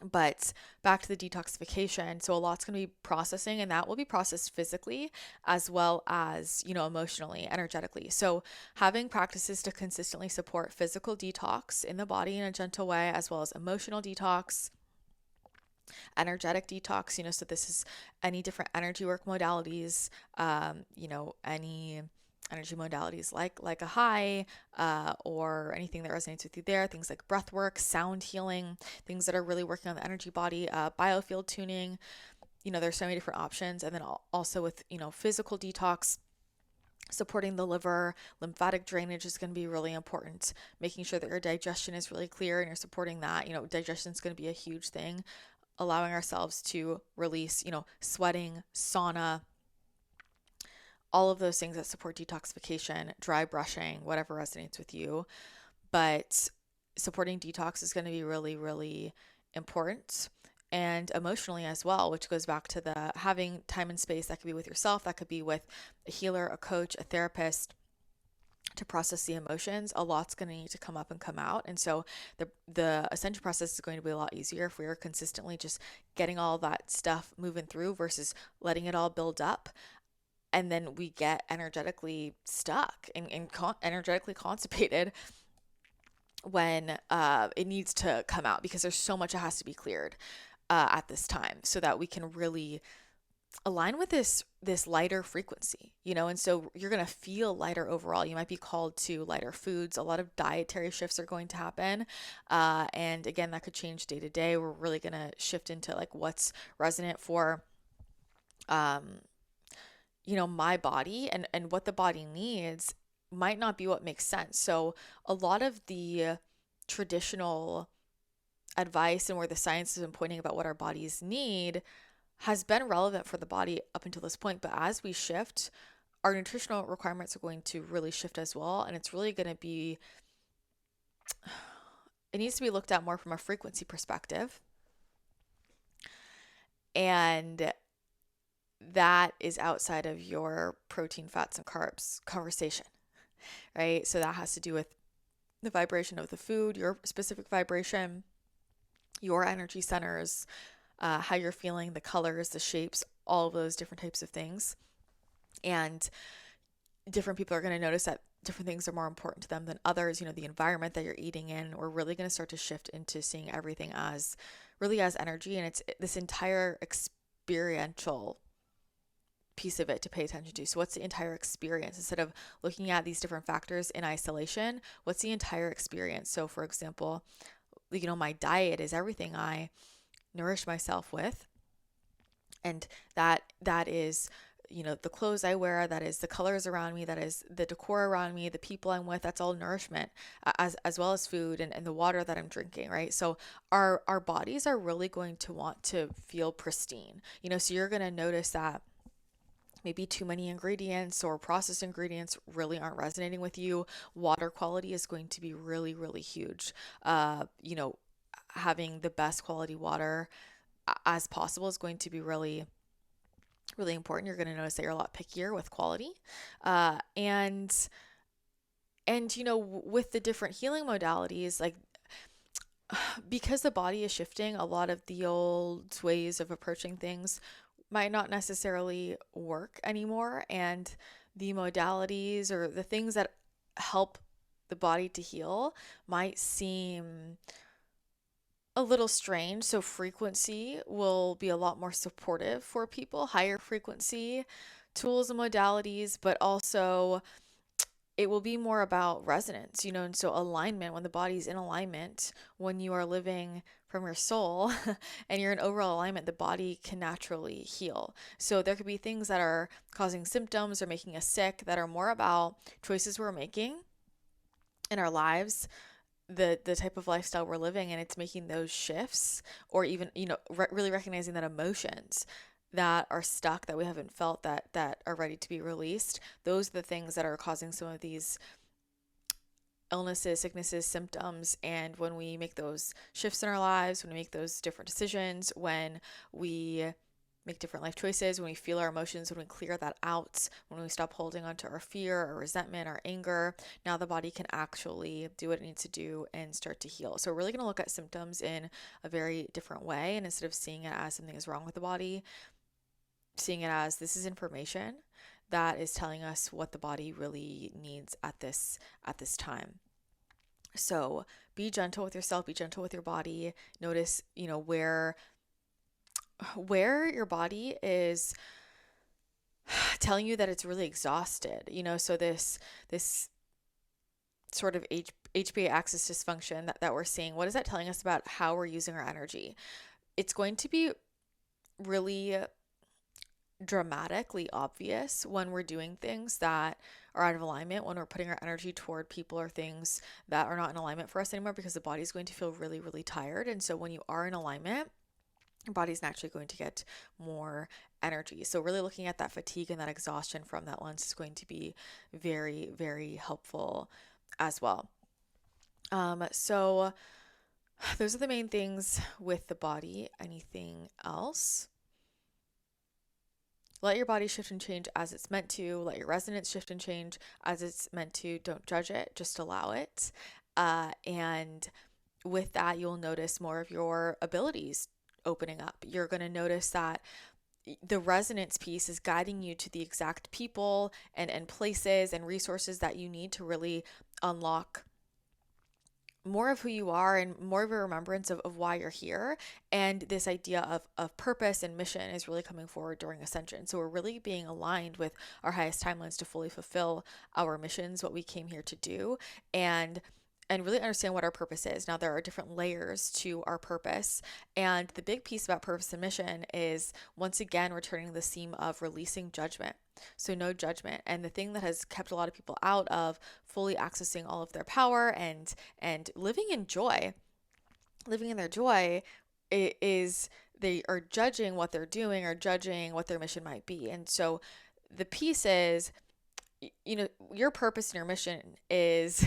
But back to the detoxification. So a lot's going to be processing, and that will be processed physically as well as, emotionally, energetically. So having practices to consistently support physical detox in the body in a gentle way, as well as emotional detox, energetic detox, so this is any different energy work modalities, any energy modalities like Ahai, or anything that resonates with you there, things like breath work, sound healing, things that are really working on the energy body, biofield tuning. There's so many different options. And then also with, physical detox, supporting the liver, lymphatic drainage is going to be really important. Making sure that your digestion is really clear and you're supporting that. Digestion is going to be a huge thing. Allowing ourselves to release, sweating, sauna, all of those things that support detoxification, dry brushing, whatever resonates with you. But supporting detox is going to be really, really important. And emotionally as well, which goes back to the having time and space. That could be with yourself, that could be with a healer, a coach, a therapist, to process the emotions. A lot's going to need to come up and come out. And so the ascension process is going to be a lot easier if we are consistently just getting all that stuff moving through versus letting it all build up. And then we get energetically stuck and energetically constipated when it needs to come out, because there's so much that has to be cleared at this time, so that we can really align with this lighter frequency, and so you're going to feel lighter overall. You might be called to lighter foods. A lot of dietary shifts are going to happen, and again, that could change day to day. We're really going to shift into like what's resonant for my body, and what the body needs might not be what makes sense. So a lot of the traditional advice and where the science has been pointing about what our bodies need has been relevant for the body up until this point. But as we shift, our nutritional requirements are going to really shift as well. And it's really going to be, it needs to be looked at more from a frequency perspective. And that is outside of your protein, fats, and carbs conversation, right? So that has to do with the vibration of the food, your specific vibration, your energy centers, how you're feeling, the colors, the shapes, all of those different types of things. And different people are going to notice that different things are more important to them than others. The environment that you're eating in, we're really going to start to shift into seeing everything as really as energy. And it's this entire experiential piece of it to pay attention to. So what's the entire experience? Instead of looking at these different factors in isolation, what's the entire experience? So for example, my diet is everything I nourish myself with. And that is, the clothes I wear, that is the colors around me, that is the decor around me, the people I'm with, that's all nourishment, as well as food and the water that I'm drinking, right? So our bodies are really going to want to feel pristine, so you're going to notice that maybe too many ingredients or processed ingredients really aren't resonating with you. Water quality is going to be really, really huge. Having the best quality water as possible is going to be really Really important. You're going to notice that you're a lot pickier with quality. Uh, and with the different healing modalities, like because the body is shifting, a lot of the old ways of approaching things might not necessarily work anymore. And the modalities or the things that help the body to heal might seem a little strange. So, frequency will be a lot more supportive for people, higher frequency tools and modalities, but also it will be more about resonance, and so alignment, when the body's in alignment, when you are living from your soul and you're in overall alignment, the body can naturally heal. So there could be things that are causing symptoms or making us sick that are more about choices we're making in our lives, the type of lifestyle we're living, and it's making those shifts, or even really recognizing that emotions that are stuck, that we haven't felt, that are ready to be released, those are the things that are causing some of these illnesses, sicknesses, symptoms. And when we make those shifts in our lives, when we make those different decisions, when we make different life choices, when we feel our emotions, when we clear that out, when we stop holding on to our fear, our resentment, our anger, now the body can actually do what it needs to do and start to heal. So we're really going to look at symptoms in a very different way. And instead of seeing it as something is wrong with the body, seeing it as this is information that is telling us what the body really needs at this time. So be gentle with yourself, be gentle with your body. Notice, where your body is telling you that it's really exhausted. So this sort of HPA axis dysfunction that we're seeing, what is that telling us about how we're using our energy? It's going to be really dramatically obvious when we're doing things that are out of alignment, when we're putting our energy toward people or things that are not in alignment for us anymore, because the body's going to feel really, really tired. And so when you are in alignment, your body's naturally going to get more energy. So really looking at that fatigue and that exhaustion from that lens is going to be very, very helpful as well. So those are the main things with the body. Anything else? Let your body shift and change as it's meant to. Let your resonance shift and change as it's meant to. Don't judge it, just allow it. And with that, you'll notice more of your abilities opening up. You're going to notice that the resonance piece is guiding you to the exact people and places and resources that you need to really unlock more of who you are and more of a remembrance of why you're here. And this idea of purpose and mission is really coming forward during Ascension. So we're really being aligned with our highest timelines to fully fulfill our missions, what we came here to do, and really understand what our purpose is. Now, there are different layers to our purpose. And the big piece about purpose and mission is, once again, returning to the theme of releasing judgment. So no judgment. And the thing that has kept a lot of people out of fully accessing all of their power and living in joy, living in their joy, is they are judging what they're doing or judging what their mission might be. And so the piece is, your purpose and your mission is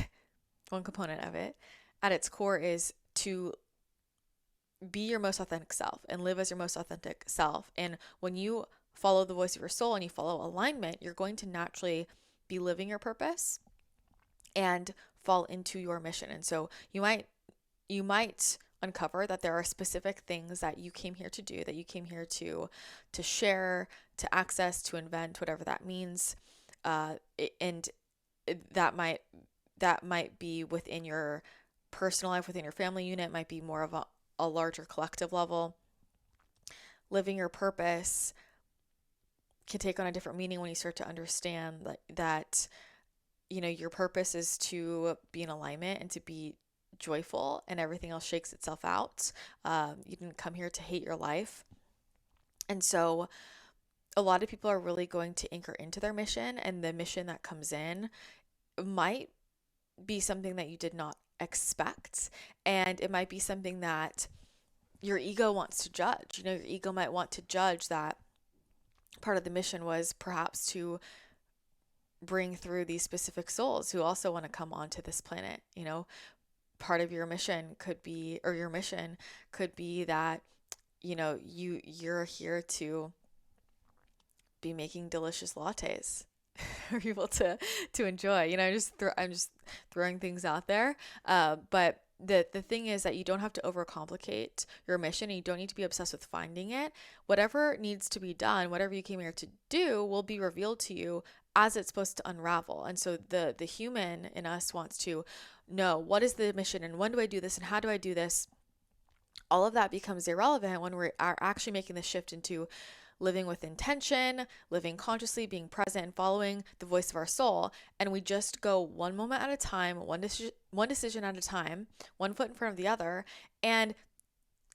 one component of it. At its core is to be your most authentic self and live as your most authentic self. And when you follow the voice of your soul and you follow alignment, you're going to naturally be living your purpose and fall into your mission. And so you might uncover that there are specific things that you came here to do, that you came here to share, to access, to invent, whatever that means. And that might be within your personal life, within your family unit, might be more of a larger collective level. Living your purpose can take on a different meaning when you start to understand that your purpose is to be in alignment and to be joyful, and everything else shakes itself out. You didn't come here to hate your life. And so a lot of people are really going to anchor into their mission, and the mission that comes in might be something that you did not expect. And it might be something that your ego wants to judge. Your ego might want to judge that part of the mission was perhaps to bring through these specific souls who also want to come onto this planet. Part of your mission could be, or your mission could be that, you're here to be making delicious lattes for people to enjoy. I'm just throwing things out there. But the thing is that you don't have to overcomplicate your mission, and you don't need to be obsessed with finding it. Whatever needs to be done, whatever you came here to do, will be revealed to you as it's supposed to unravel. And so the human in us wants to know, what is the mission, and when do I do this, and how do I do this? All of that becomes irrelevant when we are actually making the shift into living with intention, living consciously, being present, and following the voice of our soul. And we just go one moment at a time, one decision at a time, one foot in front of the other, and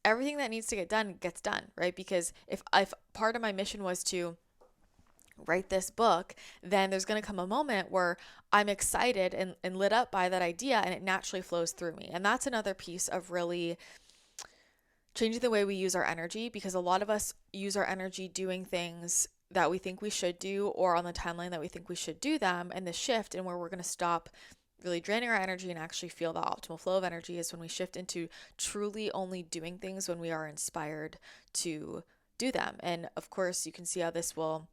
everything that needs to get done gets done, right? Because if part of my mission was to write this book, then there's going to come a moment where I'm excited and lit up by that idea, and it naturally flows through me. And that's another piece of really changing the way we use our energy, because a lot of us use our energy doing things that we think we should do, or on the timeline that we think we should do them. And the shift and where we're going to stop really draining our energy and actually feel the optimal flow of energy is when we shift into truly only doing things when we are inspired to do them. And of course, you can see how this will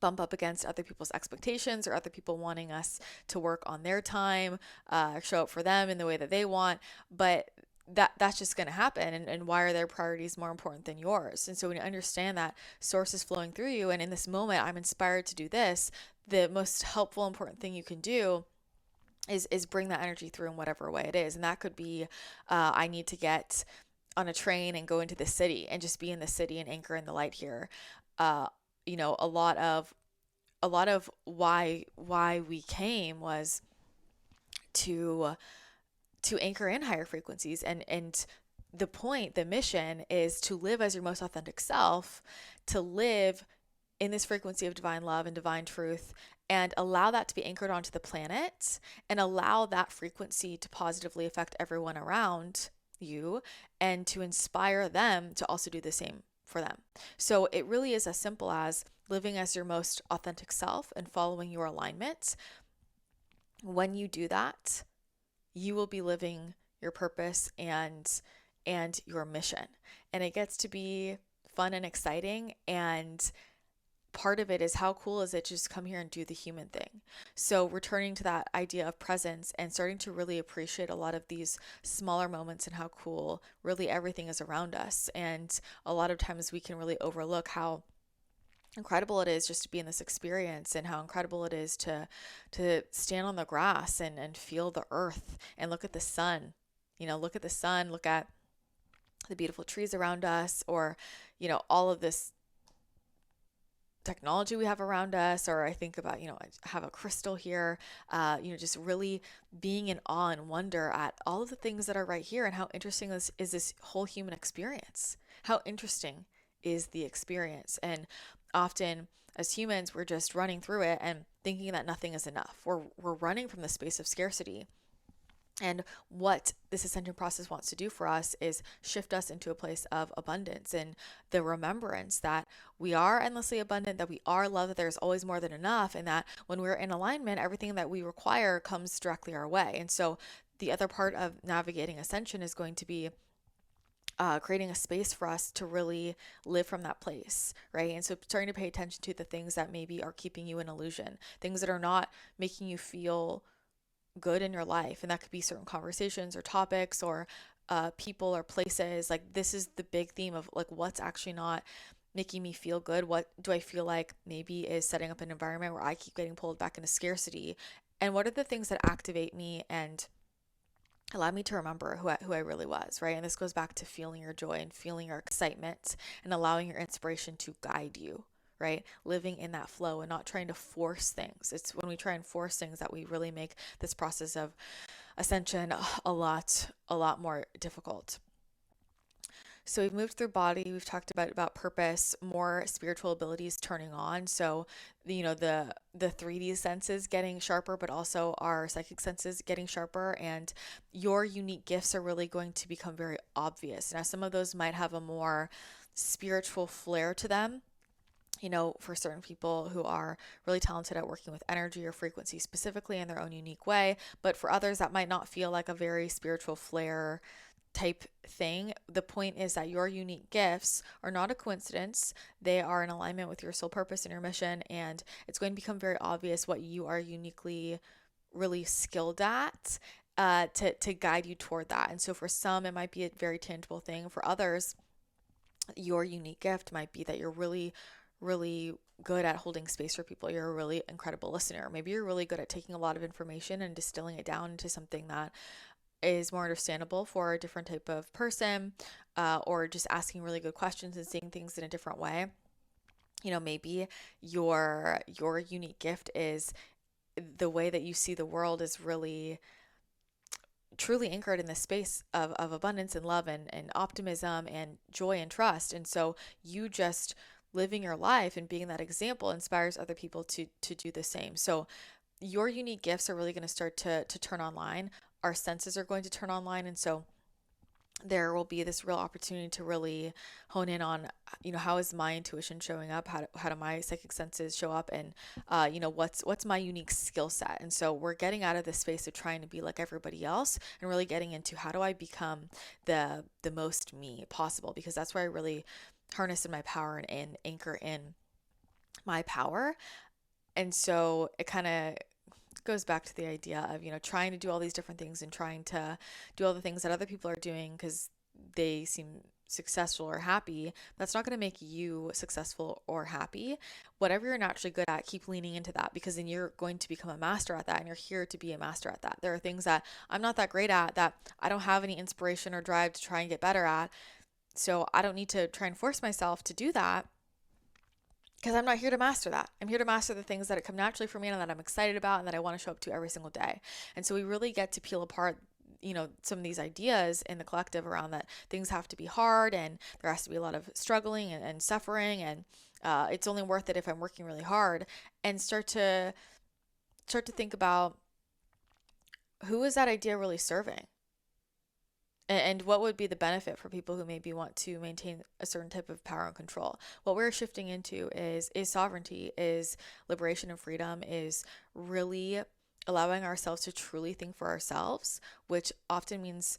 bump up against other people's expectations, or other people wanting us to work on their time, show up for them in the way that they want. But that's just going to happen. And why are their priorities more important than yours? And so when you understand that source is flowing through you, and in this moment I'm inspired to do this, the most helpful, important thing you can do is bring that energy through in whatever way it is. And that could be, I need to get on a train and go into the city and just be in the city and anchor in the light here. A lot of why we came was to anchor in higher frequencies, and the mission is to live as your most authentic self, to live in this frequency of divine love and divine truth, and allow that to be anchored onto the planet, and allow that frequency to positively affect everyone around you, and to inspire them to also do the same for them. So it really is as simple as living as your most authentic self and following your alignment. When you do that, you will be living your purpose and your mission. And it gets to be fun and exciting. And part of it is, how cool is it to just come here and do the human thing? So returning to that idea of presence and starting to really appreciate a lot of these smaller moments, and how cool really everything is around us. And a lot of times we can really overlook how incredible it is just to be in this experience, and how incredible it is to stand on the grass and feel the earth and look at the sun. Look at the sun, look at the beautiful trees around us, or all of this technology we have around us. Or I think about, I have a crystal here, just really being in awe and wonder at all of the things that are right here, and how interesting is this whole human experience. How interesting is the experience. And often as humans, we're just running through it and thinking that nothing is enough. We're running from the space of scarcity. And what this ascension process wants to do for us is shift us into a place of abundance, and the remembrance that we are endlessly abundant, that we are love, that there's always more than enough, and that when we're in alignment, everything that we require comes directly our way. And so the other part of navigating ascension is going to be creating a space for us to really live from that place, right? And so starting to pay attention to the things that maybe are keeping you in illusion, things that are not making you feel good in your life. And that could be certain conversations or topics, or people or places. Like, this is the big theme of like, what's actually not making me feel good? What do I feel like maybe is setting up an environment where I keep getting pulled back into scarcity? And what are the things that activate me and allow me to remember who I really was, right? And this goes back to feeling your joy and feeling your excitement, and allowing your inspiration to guide you, right? Living in that flow and not trying to force things. It's when we try and force things that we really make this process of ascension a lot more difficult. So we've moved through body, we've talked about purpose, more spiritual abilities turning on. So, the 3D senses getting sharper, but also our psychic senses getting sharper, and your unique gifts are really going to become very obvious. Now, some of those might have a more spiritual flair to them, for certain people who are really talented at working with energy or frequency specifically in their own unique way. But for others, that might not feel like a very spiritual flair type thing. The point is that your unique gifts are not a coincidence. They are in alignment with your soul purpose and your mission. And it's going to become very obvious what you are uniquely really skilled at. To guide you toward that. And so for some, it might be a very tangible thing. For others, your unique gift might be that you're really, really good at holding space for people. You're a really incredible listener. Maybe you're really good at taking a lot of information and distilling it down into something that is more understandable for a different type of person, or just asking really good questions and seeing things in a different way. Maybe your unique gift is the way that you see the world is really truly anchored in this space of abundance and love and optimism and joy and trust. And so you just living your life and being that example inspires other people to do the same. So your unique gifts are really going to start to turn online. Our senses are going to turn online. And so there will be this real opportunity to really hone in on, how is my intuition showing up? How do my psychic senses show up? And, what's my unique skill set? And so we're getting out of this space of trying to be like everybody else and really getting into how do I become the most me possible? Because that's where I really harness in my power and anchor in my power. And so it kind of goes back to the idea of, trying to do all these different things and trying to do all the things that other people are doing because they seem successful or happy. That's not going to make you successful or happy. Whatever you're naturally good at, keep leaning into that, because then you're going to become a master at that, and you're here to be a master at that. There are things that I'm not that great at, that I don't have any inspiration or drive to try and get better at. So I don't need to try and force myself to do that, because I'm not here to master that. I'm here to master the things that come naturally for me and that I'm excited about and that I want to show up to every single day. And so we really get to peel apart, some of these ideas in the collective around that things have to be hard and there has to be a lot of struggling and suffering, and it's only worth it if I'm working really hard, and start to think about, who is that idea really serving? And what would be the benefit for people who maybe want to maintain a certain type of power and control? What we're shifting into is sovereignty, is liberation and freedom, is really allowing ourselves to truly think for ourselves, which often means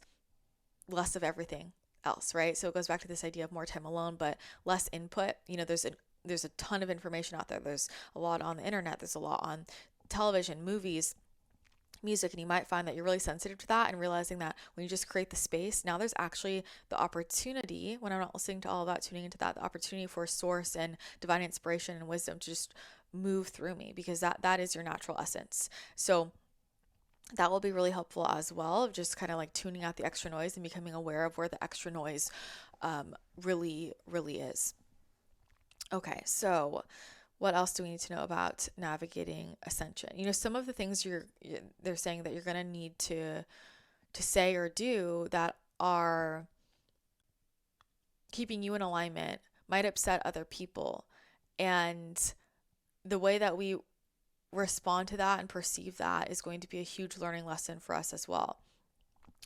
less of everything else, right? So it goes back to this idea of more time alone, but less input. There's a ton of information out there. There's a lot on the internet. There's a lot on television, movies, music, and you might find that you're really sensitive to that, and realizing that when you just create the space, now there's actually the opportunity, when I'm not listening to all of that, tuning into that, the opportunity for source and divine inspiration and wisdom to just move through me, because that is your natural essence. So that will be really helpful as well, of just kind of like tuning out the extra noise and becoming aware of where the extra noise really is. Okay, so what else do we need to know about navigating ascension? Some of the things they're saying that you're going to need to say or do that are keeping you in alignment might upset other people. And the way that we respond to that and perceive that is going to be a huge learning lesson for us as well.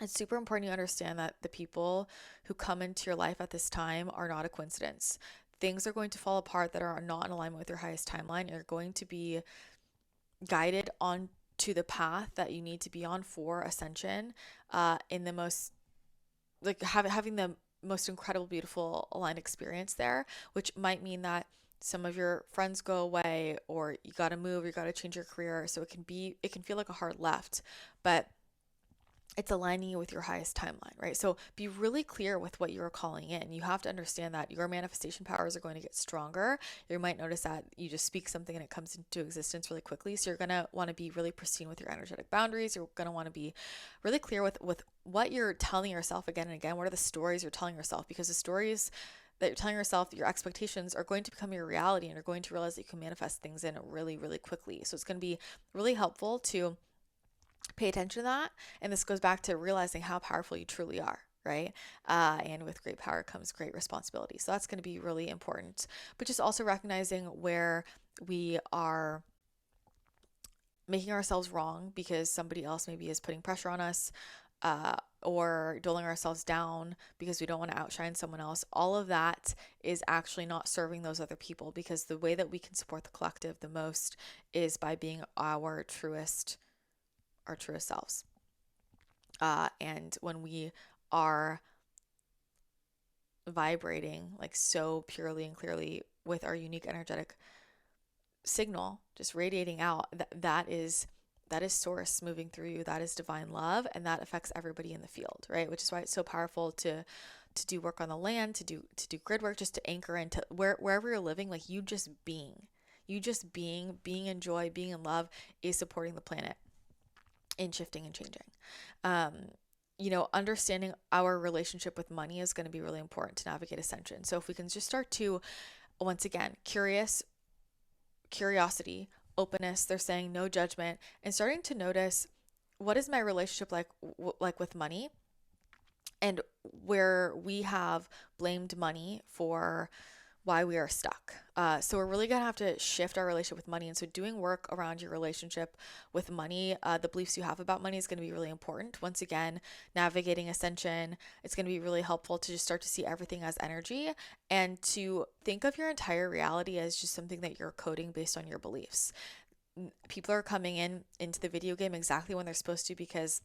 It's super important you understand that the people who come into your life at this time are not a coincidence. Things are going to fall apart that are not in alignment with your highest timeline. You're going to be guided on to the path that you need to be on for ascension, in the most, like, having the most incredible, beautiful, aligned experience there, which might mean that some of your friends go away, or you got to move, you got to change your career. So it can feel like a hard left, but it's aligning you with your highest timeline, right? So be really clear with what you're calling in. You have to understand that your manifestation powers are going to get stronger. You might notice that you just speak something and it comes into existence really quickly. So you're going to want to be really pristine with your energetic boundaries. You're going to want to be really clear with what you're telling yourself again and again. What are the stories you're telling yourself? Because the stories that you're telling yourself, your expectations, are going to become your reality, and you're going to realize that you can manifest things in really, really quickly. So it's going to be really helpful to pay attention to that. And this goes back to realizing how powerful you truly are, right? And with great power comes great responsibility. So that's going to be really important. But just also recognizing where we are making ourselves wrong because somebody else maybe is putting pressure on us, or doling ourselves down because we don't want to outshine someone else, all of that is actually not serving those other people, because the way that we can support the collective the most is by being our truest selves. And when we are vibrating like so purely and clearly with our unique energetic signal, just radiating out, that is source moving through you, that is divine love, and that affects everybody in the field, right? Which is why it's so powerful to do work on the land, to do grid work, just to anchor into wherever you're living, like you just being in joy, being in love is supporting the planet in shifting and changing. Understanding our relationship with money is going to be really important to navigate ascension. So if we can just start to, once again, curiosity, openness, they're saying no judgment, and starting to notice, what is my relationship like with money, and where we have blamed money for why we are stuck. So we're really going to have to shift our relationship with money. And so doing work around your relationship with money, the beliefs you have about money, is going to be really important. Once again, navigating ascension, it's going to be really helpful to just start to see everything as energy, and to think of your entire reality as just something that you're coding based on your beliefs. People are coming into the video game exactly when they're supposed to, because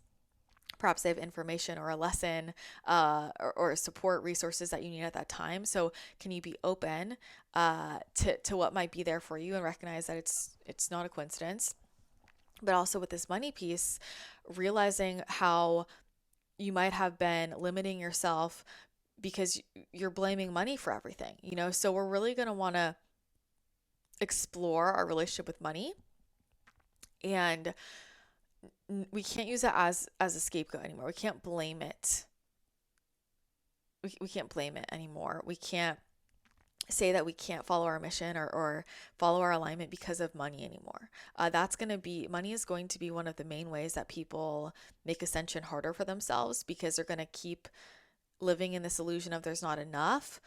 perhaps they have information or a lesson, or support resources that you need at that time. So can you be open to what might be there for you, and recognize that it's not a coincidence? But also with this money piece, realizing how you might have been limiting yourself because you're blaming money for everything, So we're really going to want to explore our relationship with money, and we can't use it as a scapegoat anymore. We can't blame it. We can't blame it anymore. We can't say that we can't follow our mission or follow our alignment because of money anymore. Money is going to be one of the main ways that people make ascension harder for themselves, because they're going to keep living in this illusion of there's not enough,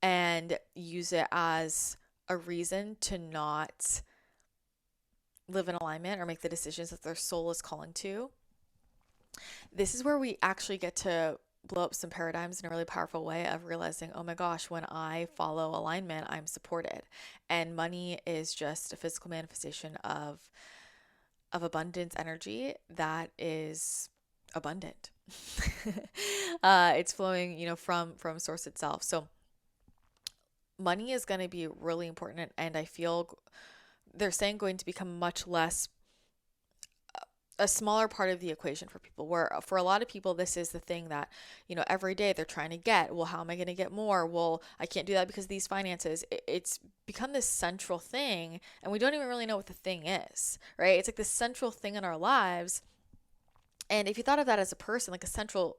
and use it as a reason to not live in alignment or make the decisions that their soul is calling to. This is where we actually get to blow up some paradigms in a really powerful way of realizing, oh my gosh, when I follow alignment, I'm supported. And money is just a physical manifestation of abundance energy that is abundant. It's flowing, from source itself. So money is going to be really important, and I feel they're saying going to become much less a smaller part of the equation for people, where for a lot of people this is the thing that every day they're trying to get. Well, how am I going to get more? Well, I can't do that because of these finances. It's become this central thing, and we don't even really know what the thing is, right? It's like this central thing in our lives. And if you thought of that as a person, like a central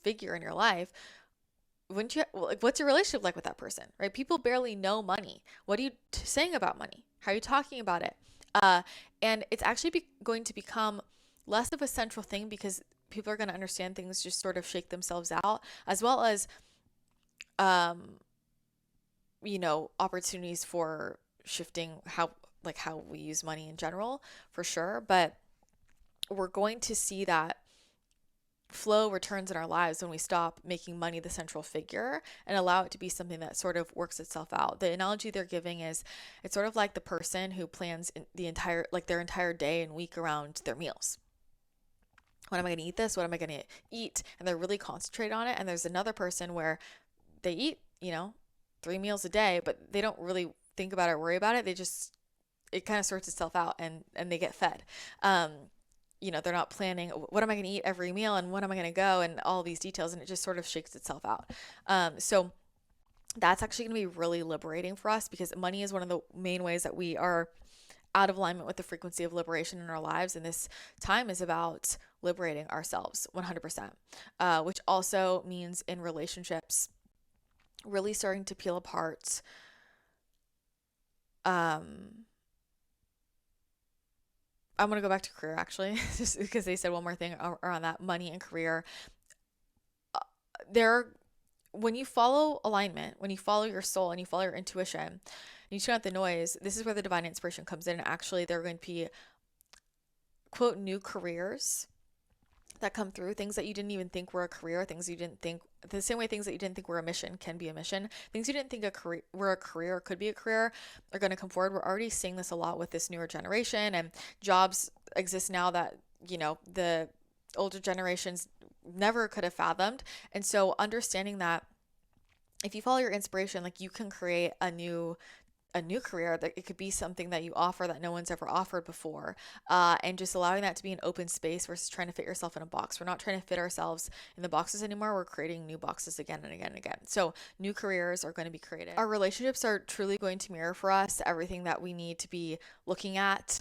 figure in your life, wouldn't you, like, what's your relationship like with that person, right? People barely know money. What are you saying about money? How are you talking about it? And it's actually going to become less of a central thing, because people are going to understand things just sort of shake themselves out, as well as, opportunities for shifting how we use money in general, for sure. But we're going to see that flow returns in our lives when we stop making money the central figure and allow it to be something that sort of works itself out. The analogy they're giving is, it's sort of like the person who plans their entire day and week around their meals. When am I going to eat this? What am I going to eat? And they're really concentrated on it. And there's another person where they eat, 3 meals a day, but they don't really think about it or worry about it. It kind of sorts itself out, and they get fed. They're not planning, what am I going to eat every meal, and when am I going to go, and all these details, and it just sort of shakes itself out. So that's actually going to be really liberating for us, because money is one of the main ways that we are out of alignment with the frequency of liberation in our lives. And this time is about liberating ourselves 100%, which also means in relationships, really starting to peel apart I'm going to go back to career, actually, just because they said one more thing around that money and career. When you follow alignment, when you follow your soul and you follow your intuition, and you tune out the noise, this is where the divine inspiration comes in. And actually, there are going to be, quote, new careers that come through, things that you didn't even think were a career, things you didn't think, the same way things that you didn't think were a mission can be a mission, things you didn't think were a career or could be a career are going to come forward. We're already seeing this a lot with this newer generation, and jobs exist now that, the older generations never could have fathomed. And so understanding that if you follow your inspiration, like, you can create a new career, that it could be something that you offer that no one's ever offered before, and just allowing that to be an open space versus trying to fit yourself in a box. We're not trying to fit ourselves in the boxes anymore. We're creating new boxes again and again and again. So new careers are going to be created. Our relationships are truly going to mirror for us everything that we need to be looking at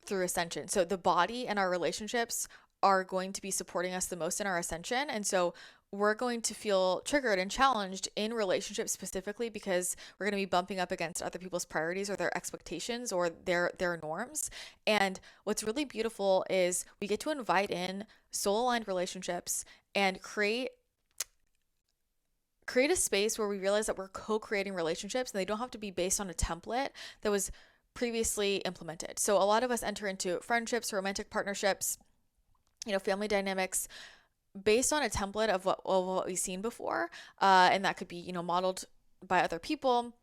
through ascension. So the body and our relationships are going to be supporting us the most in our ascension. And so we're going to feel triggered and challenged in relationships specifically because we're going to be bumping up against other people's priorities or their expectations or their norms. And what's really beautiful is we get to invite in soul-aligned relationships and create a space where we realize that we're co-creating relationships, and they don't have to be based on a template that was previously implemented. So a lot of us enter into friendships, romantic partnerships, family dynamics based on a template of what we've seen before. And that could be, modeled by other people,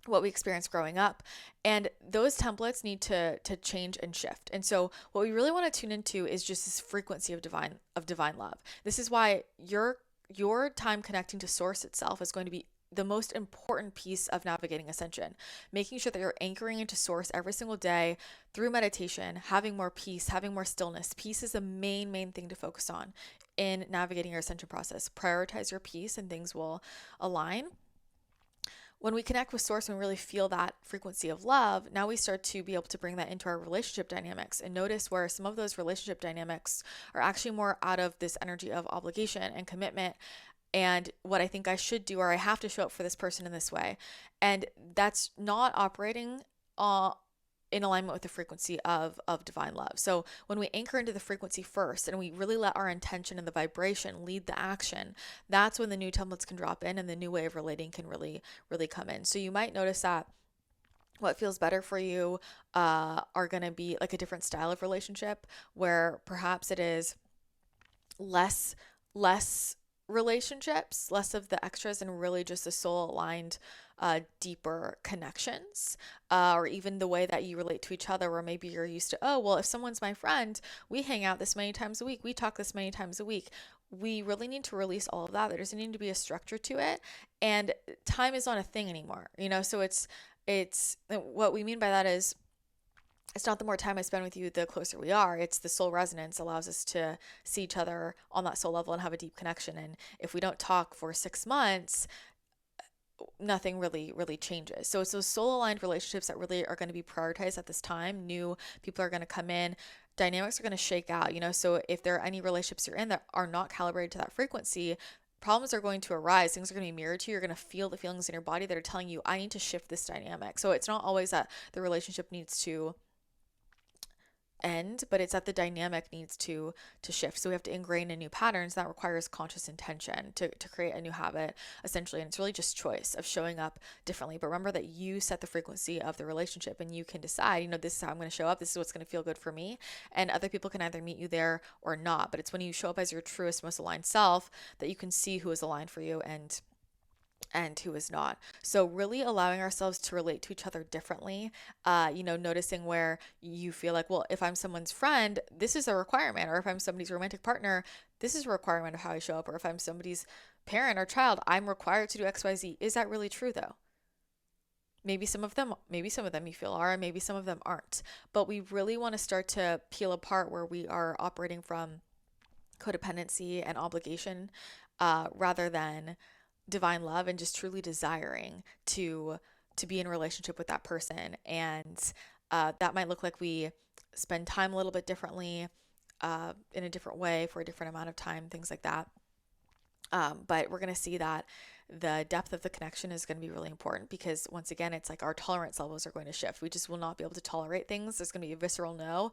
what we experienced growing up. And those templates need to change and shift. And so what we really want to tune into is just this frequency of divine love. This is why your time connecting to source itself is going to be the most important piece of navigating ascension, making sure that you're anchoring into source every single day through meditation, having more peace, having more stillness. Peace is the main thing to focus on in navigating your ascension process. Prioritize your peace and things will align. When we connect with source and really feel that frequency of love, now we start to be able to bring that into our relationship dynamics and notice where some of those relationship dynamics are actually more out of this energy of obligation and commitment and what I think I should do, or I have to show up for this person in this way. And that's not operating in alignment with the frequency of divine love. So when we anchor into the frequency first and we really let our intention and the vibration lead the action, that's when the new templates can drop in and the new way of relating can really come in. So you might notice that what feels better for you are going to be like a different style of relationship, where perhaps it is less relationships, less of the extras, and really just the soul aligned, deeper connections, or even the way that you relate to each other, where maybe you're used to, oh, well, if someone's my friend, we hang out this many times a week, we talk this many times a week. We really need to release all of that. There doesn't need to be a structure to it, and time is not a thing anymore, so it's what we mean by that is, it's not the more time I spend with you, the closer we are. It's the soul resonance allows us to see each other on that soul level and have a deep connection. And if we don't talk for 6 months, nothing really changes. So it's those soul aligned relationships that really are going to be prioritized at this time. New people are going to come in. Dynamics are going to shake out, So if there are any relationships you're in that are not calibrated to that frequency, problems are going to arise. Things are going to be mirrored to you. You're going to feel the feelings in your body that are telling you, I need to shift this dynamic. So it's not always that the relationship needs to end, but it's that the dynamic needs to shift. So we have to ingrain in new patterns. That requires conscious intention to create a new habit, essentially. And it's really just choice of showing up differently. But remember that you set the frequency of the relationship, and you can decide, this is how I'm going to show up. This is what's going to feel good for me. And other people can either meet you there or not. But it's when you show up as your truest, most aligned self that you can see who is aligned for you and who is not. So really allowing ourselves to relate to each other differently, noticing where you feel like, well, if I'm someone's friend, this is a requirement, or if I'm somebody's romantic partner, this is a requirement of how I show up, or if I'm somebody's parent or child, I'm required to do XYZ. Is that really true though? Maybe some of them you feel are, and maybe some of them aren't. But we really want to start to peel apart where we are operating from codependency and obligation, rather than divine love and just truly desiring to be in a relationship with that person. And that might look like we spend time a little bit differently, in a different way for a different amount of time, things like that. But we're going to see that the depth of the connection is going to be really important, because once again, it's like our tolerance levels are going to shift. We just will not be able to tolerate things. There's going to be a visceral no.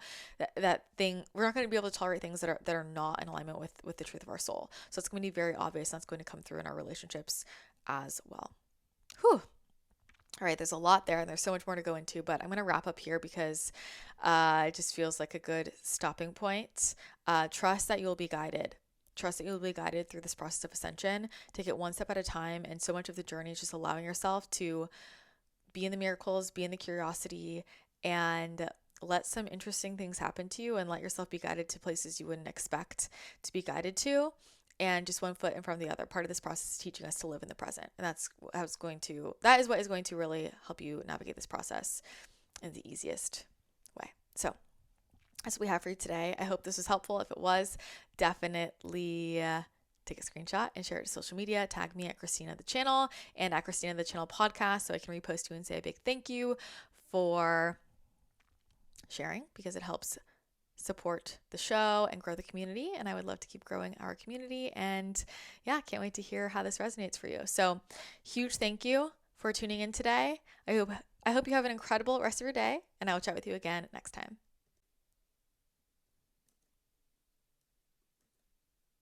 We're not going to be able to tolerate things that are not in alignment with the truth of our soul. So it's going to be very obvious, and that's going to come through in our relationships as well. Whew. All right, there's a lot there and there's so much more to go into, but I'm going to wrap up here because it just feels like a good stopping point. Trust that you'll be guided. Trust that you'll be guided through this process of ascension. Take it one step at a time. And so much of the journey is just allowing yourself to be in the miracles, be in the curiosity, and let some interesting things happen to you and let yourself be guided to places you wouldn't expect to be guided to. And just one foot in front of the other. Part of this process is teaching us to live in the present. And that is what is going to really help you navigate this process in the easiest way. So that's what we have for you today. I hope this was helpful. If it was, definitely take a screenshot and share it to social media. Tag me at Christina the Channel and at Christina the Channel podcast so I can repost you and say a big thank you for sharing, because it helps support the show and grow the community. And I would love to keep growing our community. And yeah, can't wait to hear how this resonates for you. So huge thank you for tuning in today. I hope you have an incredible rest of your day, and I will chat with you again next time.